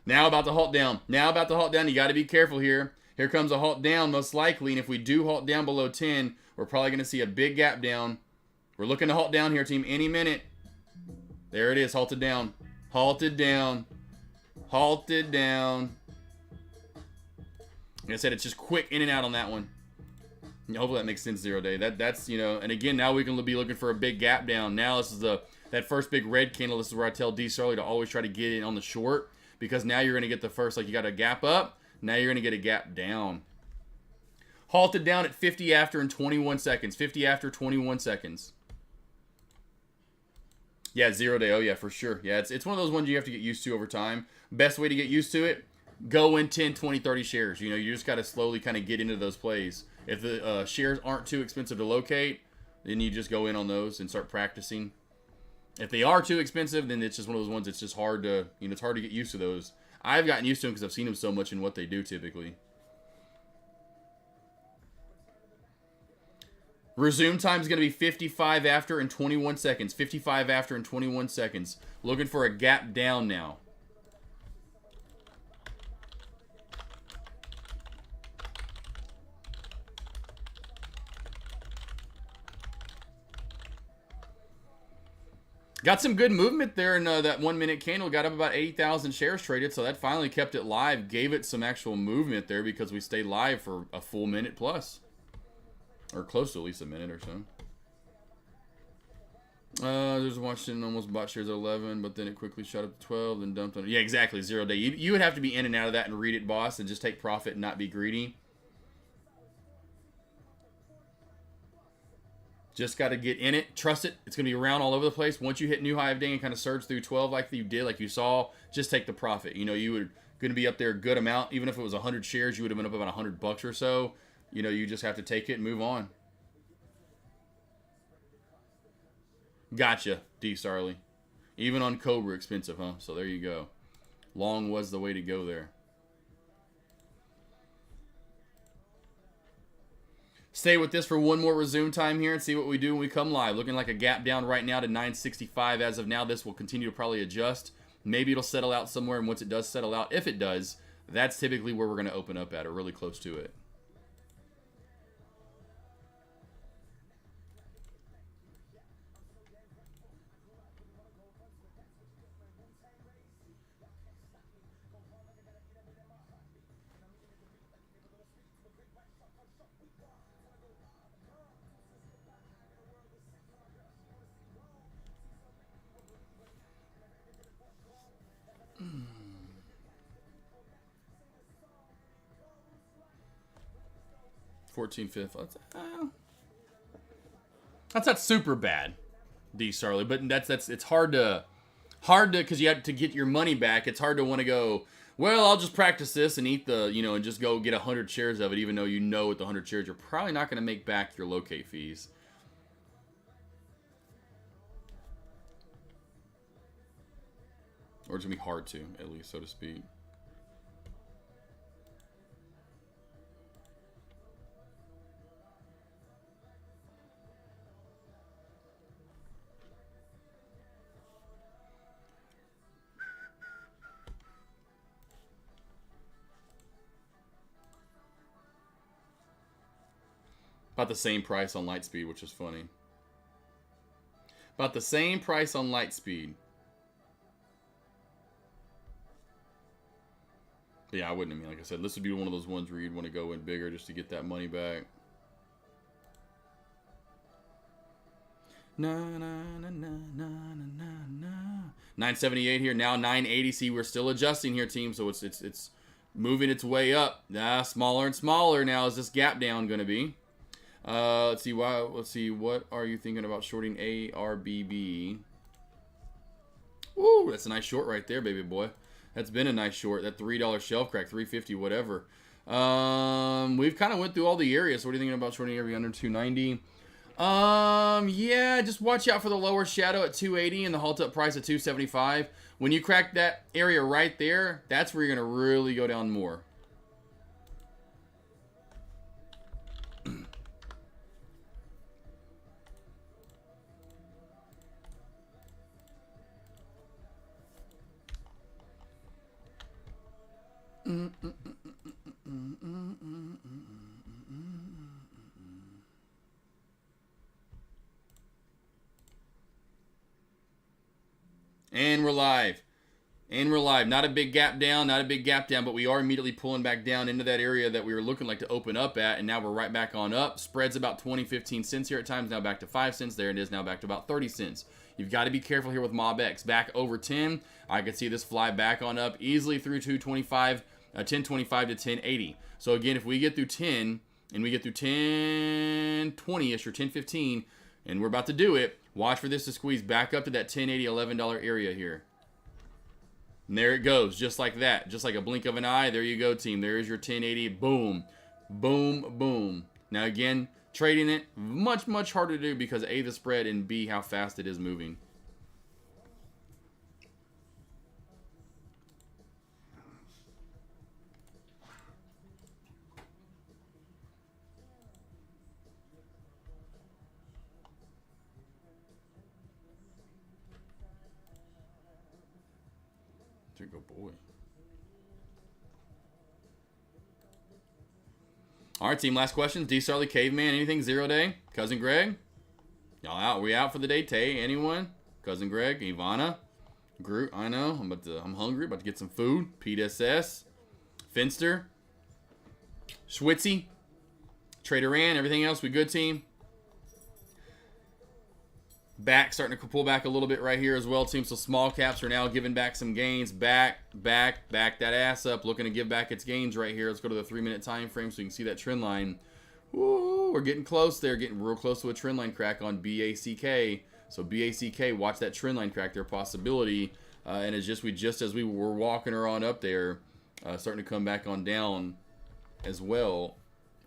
Now about to halt down. Now about to halt down. You got to be careful here. Here comes a halt down most likely. And if we do halt down below 10, we're probably going to see a big gap down. We're looking to halt down here, team, any minute. There it is. Halted down. Halted down. Halted down. Like I said, it's just quick in and out on that one. Hopefully that makes sense, 0 day. That's, you know, and again, now we can be looking for a big gap down. Now this is that first big red candle. This is where I tell D. Sarley to always try to get in on the short. Because now you're going to get the first, like you got a gap up. Now you're going to get a gap down. Halted down at 50 after in 21 seconds. 50 after 21 seconds. Yeah, 0 day. Oh, yeah, for sure. Yeah, it's one of those ones you have to get used to over time. Best way to get used to it, go in 10, 20, 30 shares. You know, you just got to slowly kind of get into those plays. If the shares aren't too expensive to locate, then you just go in on those and start practicing. If they are too expensive, then it's just one of those ones that's just hard to, you know, it's hard to get used to those. I've gotten used to them because I've seen them so much in what they do typically. Resume time is going to be 55 after in 21 seconds. 55 after in 21 seconds. Looking for a gap down now. Got some good movement there in that 1 minute candle. Got up about 80,000 shares traded, so that finally kept it live. Gave it some actual movement there because we stayed live for a full minute plus. Or close to at least a minute or so. There's Washington almost bought shares at 11, but then it quickly shot up to 12, then dumped on it. Yeah, exactly, 0 day. You would have to be in and out of that and read it, boss, and just take profit and not be greedy. Just got to get in it. Trust it. It's going to be around all over the place. Once you hit new high of day and kind of surge through 12 like you did, like you saw, just take the profit. You know, you were going to be up there a good amount. Even if it was 100 shares, you would have been up about $100 or so. You know, you just have to take it and move on. Gotcha, D. Starley. Even on Cobra, expensive, huh? So there you go. Long was the way to go there. Stay with this for one more resume time here and see what we do when we come live. Looking like a gap down right now to 965 as of now. This will continue to probably adjust. Maybe it'll settle out somewhere, and once it does settle out, if it does, that's typically where we're going to open up at, or really close to it. $14.50. That's not super bad, D. Starley, but that's it's hard to because you have to get your money back. It's hard to want to go, well, I'll just practice this and eat the, and just go get 100 shares of it, even though with the 100 shares you're probably not going to make back your locate fees. Or it's going to be hard to, at least, so to speak. About the same price on Lightspeed, which is funny. About the same price on Lightspeed. But yeah, I wouldn't. I mean, like I said, this would be one of those ones where you'd want to go in bigger just to get that money back. Na na na na na na na. 978 here, now 980. See, we're still adjusting here, team. So it's moving its way up. Smaller and smaller now. Is this gap down going to be? Let's see. What are you thinking about shorting ARBB? Woo, that's a nice short right there, baby boy. That's been a nice short. That $3 shelf crack, $3.50, whatever. We've kind of went through all the areas. So what are you thinking about shorting every under 290? Yeah, just watch out for the lower shadow at 280 and the halt up price at 275. When you crack that area right there, that's where you're gonna really go down more. And we're live. And we're live. Not a big gap down, but we are immediately pulling back down into that area that we were looking like to open up at, and now we're right back on up. Spread's about 20, 15 cents here at times, now back to 5 cents. There it is, now back to about 30 cents. You've got to be careful here with MobX. Back over 10, I could see this fly back on up easily through 225, 1025 to 1080. So again, if we get through 10, and we get through 1020-ish or 1015, and we're about to do it, watch for this to squeeze back up to that $10.80, $11 area here. And there it goes, just like that. Just like a blink of an eye. There you go, team. There is your 1080. Boom. Boom, boom. Now, again, trading it, much, much harder to do because A, the spread, and B, how fast it is moving. Go boy. All right, team. Last questions. D. Starley, Caveman, anything? 0 day. Cousin Greg. Y'all out? We out for the day? Tay, anyone? Cousin Greg, Ivana, Groot. I know. I'm hungry. About to get some food. Pete SS, Finster, Schwitzy, Trader Ann. Everything else we good, team. Back, starting to pull back a little bit right here as well, team. So small caps are now giving back some gains. Back that ass up. Looking to give back its gains right here. Let's go to the 3-minute time frame so you can see that trend line. Woo, we're getting close there. Getting real close to a trend line crack on BACK. So BACK, watch that trend line crack there. Possibility. And it's just as we were walking her on up there, starting to come back on down as well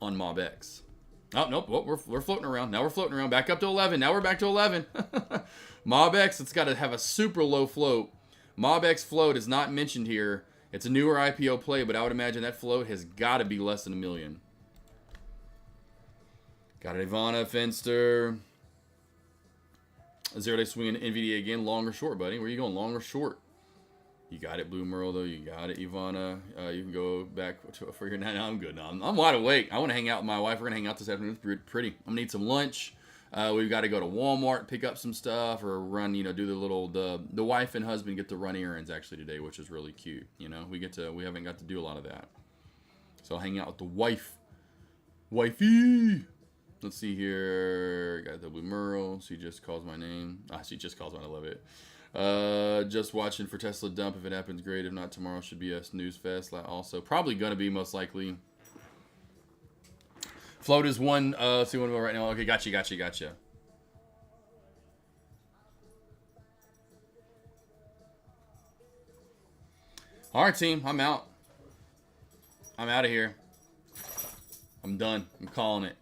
on MobX. Oh, nope. Well, we're floating around. Now we're floating around. Back up to 11. Now we're back to 11. MobX, it's got to have a super low float. MobX float is not mentioned here. It's a newer IPO play, but I would imagine that float has got to be less than $1 million. Got an Ivana, Fenster. A 0-day swing in NVIDIA again. Long or short, buddy? Where you going? Long or short? You got it, Blue Merle, though. You got it, Ivana. You can go back for your night. No, I'm good. No, I'm wide awake. I want to hang out with my wife. We're going to hang out this afternoon. It's pretty. I'm going to need some lunch. We've got to go to Walmart, pick up some stuff, or run, do the little, the wife and husband get to run errands actually today, which is really cute. We haven't got to do a lot of that. So I'll hang out with the wife. Wifey! Let's see here. Got the Blue Merle. She just calls my name. She just calls mine. I love it. Just watching for Tesla dump. If it happens, great. If not, tomorrow should be a snooze fest. Also, probably gonna be most likely. Float is one. See one right now. Okay, gotcha. All right, team. I'm out. I'm out of here. I'm done. I'm calling it.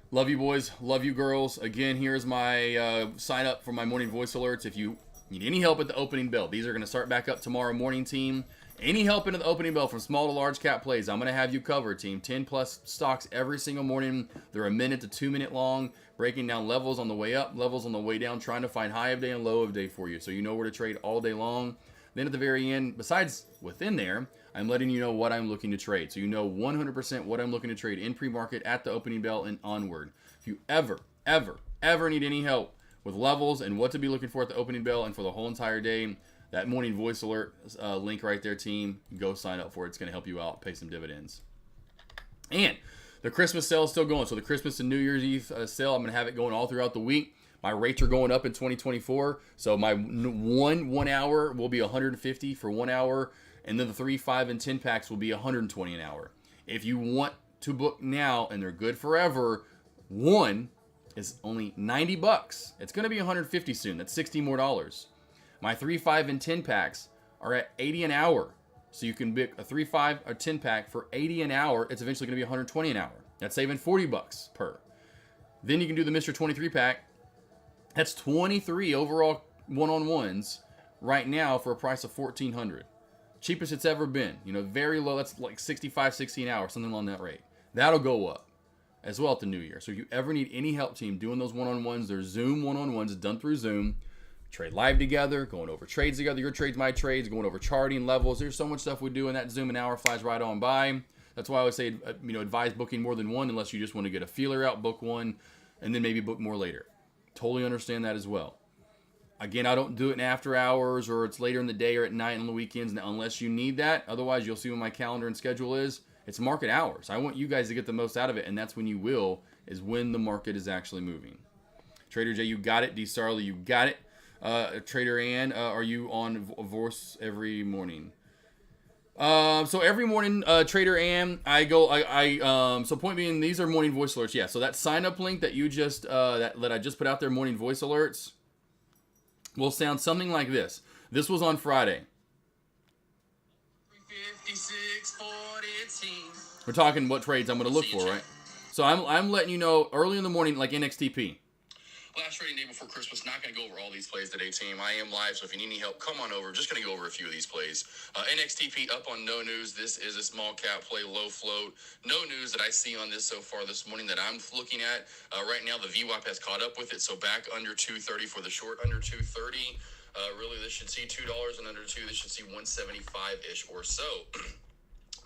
Love you, boys. Love you, girls. Again, here's my sign up for my morning voice alerts. If you need any help at the opening bell, these are going to start back up tomorrow morning, team. Any help into the opening bell from small to large cap plays, I'm going to have you covered, team. 10 plus stocks every single morning. They're 1 minute to 2 minute long, breaking down levels on the way up, levels on the way down, trying to find high of day and low of day for you so you know where to trade all day long. Then at the very end, besides within there, I'm letting you know what I'm looking to trade. So you know 100% what I'm looking to trade in pre-market at the opening bell and onward. If you ever need any help with levels and what to be looking for at the opening bell and for the whole entire day, that morning voice alert link right there, team, go sign up for it. It's going to help you out, pay some dividends. And the Christmas sale is still going. So the Christmas and New Year's Eve sale, I'm going to have it going all throughout the week. My rates are going up in 2024. So my 1 hour will be $150 for 1 hour. And then the 3, 5, and 10 packs will be $120 an hour. If you want to book now, and they're good forever, one is only $90. It's going to be $150 soon. That's $60 more. My 3, 5, and 10 packs are at $80 an hour. So you can book a 3, 5, or 10 pack for $80 an hour. It's eventually going to be $120 an hour. That's saving $40 per. Then you can do the Mr. 23 pack. That's 23 overall one-on-ones right now for a price of $1,400. Cheapest it's ever been. Very low. That's like $65, $60 an hour, something along that rate. That'll go up as well at the new year. So if you ever need any help, team, doing those one-on-ones, they're Zoom one-on-ones done through Zoom. Trade live together, going over trades together. Your trades, my trades, going over charting levels. There's so much stuff we do in that Zoom. An hour flies right on by. That's why I would say, advise booking more than one unless you just want to get a feeler out, book one, and then maybe book more later. Totally understand that as well. Again, I don't do it in after hours or it's later in the day or at night on the weekends unless you need that. Otherwise, you'll see what my calendar and schedule is. It's market hours. I want you guys to get the most out of it, and that's when you will, is when the market is actually moving. Trader J, you got it. D. Sarley, you got it. Trader Ann, are you on Voice every morning? So every morning, Trader Ann, so point being, these are morning voice alerts. Yeah, so that sign up link that you just, that I just put out there, morning voice alerts, will sound something like this. This was on Friday. We're talking what trades I'm going to look for, right? So I'm letting you know early in the morning, like NXTP. Last trading day before Christmas. Not going to go over all these plays today, team. I am live, so if you need any help, come on over. Just going to go over a few of these plays. NXTP up on no news. This is a small cap play, low float. No news that I see on this so far this morning that I'm looking at. Right now, the VWAP has caught up with it, so back under 230 for the short, under 230. Really, this should see $2 and under 2. This should see 175-ish or so.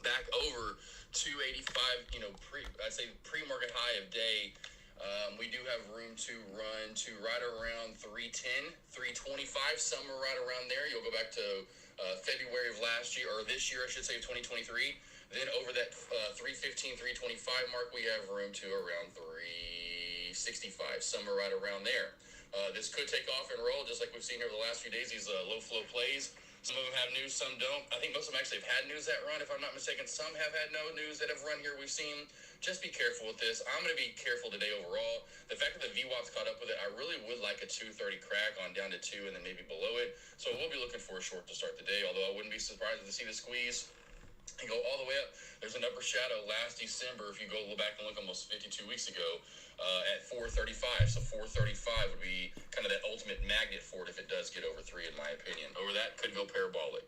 Back over 285, I'd say pre-market high of day. We do have room to run to right around 310, 325, somewhere right around there. You'll go back to February of last year, or this year, I should say, 2023. Then over that 315, 325 mark, we have room to around 365, somewhere right around there. This could take off and roll, just like we've seen over the last few days, these low flow plays. Some of them have news, some don't. I think most of them actually have had news that run, if I'm not mistaken. Some have had no news that have run here we've seen. Just be careful with this. I'm going to be careful today overall. The fact that the VWAP's caught up with it, I really would like a 230 crack on down to 2 and then maybe below it. So we'll be looking for a short to start the day, although I wouldn't be surprised to see the squeeze and go all the way up. There's an upper shadow last December, if you go back and look almost 52 weeks ago, at 435. So 435 would be kind of that ultimate magnet for it if it does get over 3, in my opinion. Over that, could go parabolic.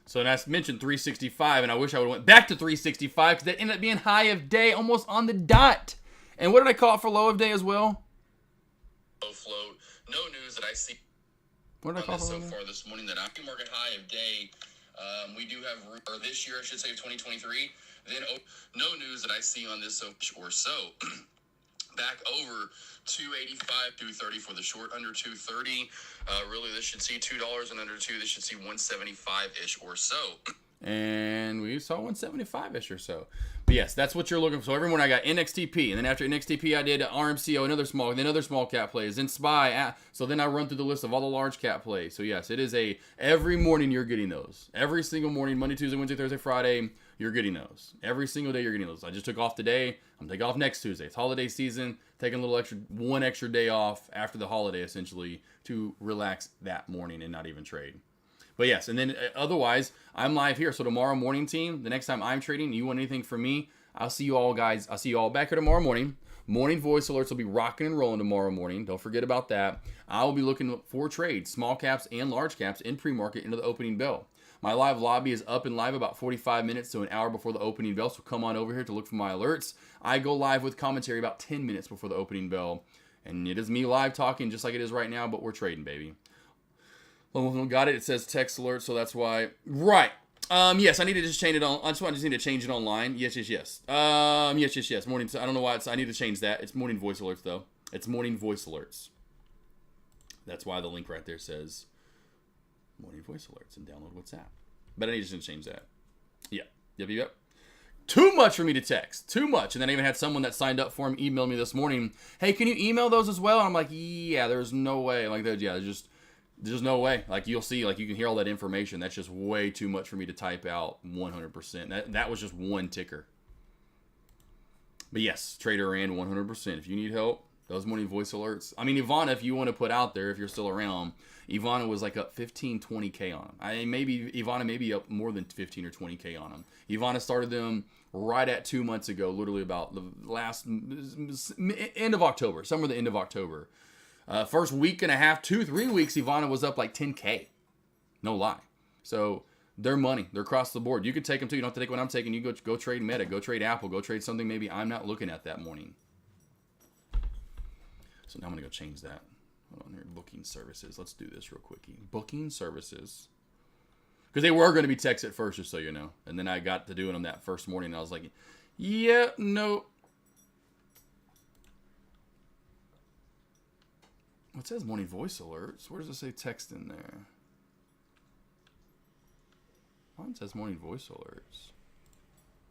So I mentioned 365, and I wish I would have went back to 365 because that ended up being high of day almost on the dot. And what did I call it for low of day as well? Low float. No news that I see What did I call on it this so for low of day? far this morning that I'm market high of day. We do have, or this year I should say, 2023. Then no news that I see on this or so. Back over 285, 230 for the short, under 230. Really, this should see $2 and under 2. This should see 175-ish or so. And we saw 175-ish or so. But yes, that's what you're looking for. So every morning I got NXTP, and then after NXTP I did RMCO, another small cap plays, then SPY. So then I run through the list of all the large cap plays. So yes, it is every morning you're getting those. Every single morning, Monday, Tuesday, Wednesday, Thursday, Friday, you're getting those. Every single day you're getting those. I just took off today. I'm taking off next Tuesday. It's holiday season. Taking a little one extra day off after the holiday essentially to relax that morning and not even trade. But yes, and then otherwise, I'm live here. So tomorrow morning, team, the next time I'm trading, you want anything from me, I'll see you all, guys. I'll see you all back here tomorrow morning. Morning voice alerts will be rocking and rolling tomorrow morning. Don't forget about that. I will be looking for trades, small caps and large caps in pre-market into the opening bell. My live lobby is up and live about 45 minutes to an hour before the opening bell, so come on over here to look for my alerts. I go live with commentary about 10 minutes before the opening bell, and it is me live talking just like it is right now, but we're trading, baby. Well, got it. It says text alert, so that's why. Right. Yes, I need to just change it on. I just need to change it online. Yes. Yes. Morning. I don't know why I need to change that. It's morning voice alerts though. It's morning voice alerts. That's why the link right there says morning voice alerts and download WhatsApp. But I need to change that. Yep. Too much for me to text. Too much. And then I even had someone that signed up for him email me this morning. Hey, can you email those as well? And I'm like, yeah, there's no way. Like, yeah, there's no way. Like, you'll see, like, you can hear all that information. That's just way too much for me to type out 100%. That was just one ticker. But yes, trader and 100%. If you need help, those morning voice alerts. I mean, Ivana, if you want to put out there, if you're still around, Ivana was like up 15, 20K on them. Ivana may be up more than 15 or 20K on them. Ivana started them right at 2 months ago, literally about the last end of October, somewhere the end of October. First week and a half, 2-3 weeks, Ivana was up like 10K. No lie. So they're money. They're across the board. You could take them too. You don't have to take what I'm taking. You go trade Meta, go trade Apple, go trade something maybe I'm not looking at that morning. So now I'm going to go change that. Hold on here. Booking services. Let's do this real quickie. Booking services. Because they were going to be text at first, just so you know. And then I got to doing them that first morning, and I was like, yeah, no. It says morning voice alerts. Where does it say text in there? Mine says morning voice alerts.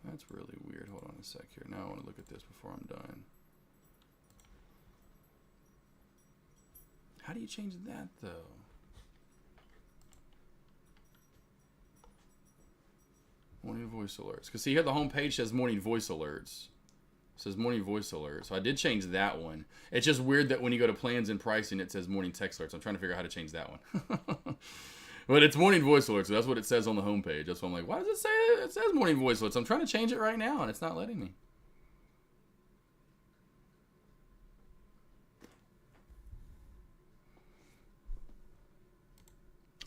That's really weird. Hold on a sec here. Now I want to look at this before I'm done. How do you change that, though? Morning voice alerts. Because see here, the home page says morning voice alerts. It says morning voice alert. So I did change that one. It's just weird that when you go to plans and pricing, it says morning text alerts. I'm trying to figure out how to change that one. But it's morning voice alerts. So that's what it says on the homepage. That's why I'm like, why does it say it says morning voice alerts? I'm trying to change it right now, and it's not letting me.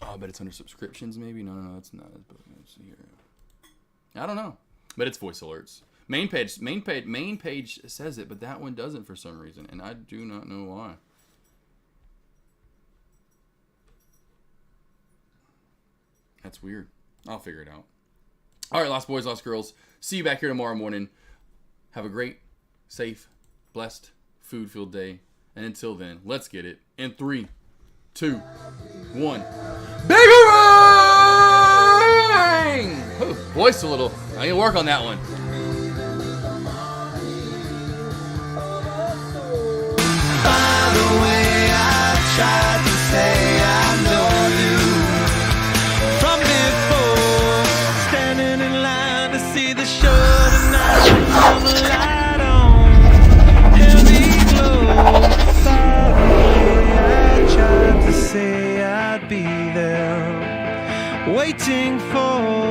Oh, but it's under subscriptions, maybe? No, it's not. Let's see here. I don't know. But it's voice alerts. Main page says it, but that one doesn't for some reason, and I do not know why. That's weird. I'll figure it out. All right, lost boys, lost girls. See you back here tomorrow morning. Have a great, safe, blessed, food-filled day. And until then, let's get it. In 3, 2, 1. Bigger ring! Ooh, voice a little. I need to work on that one. By the way, I tried to say I know you from before. Standing in line to see the show tonight. Come a light on, heavy glow. By the way, I tried to say I'd be there, waiting for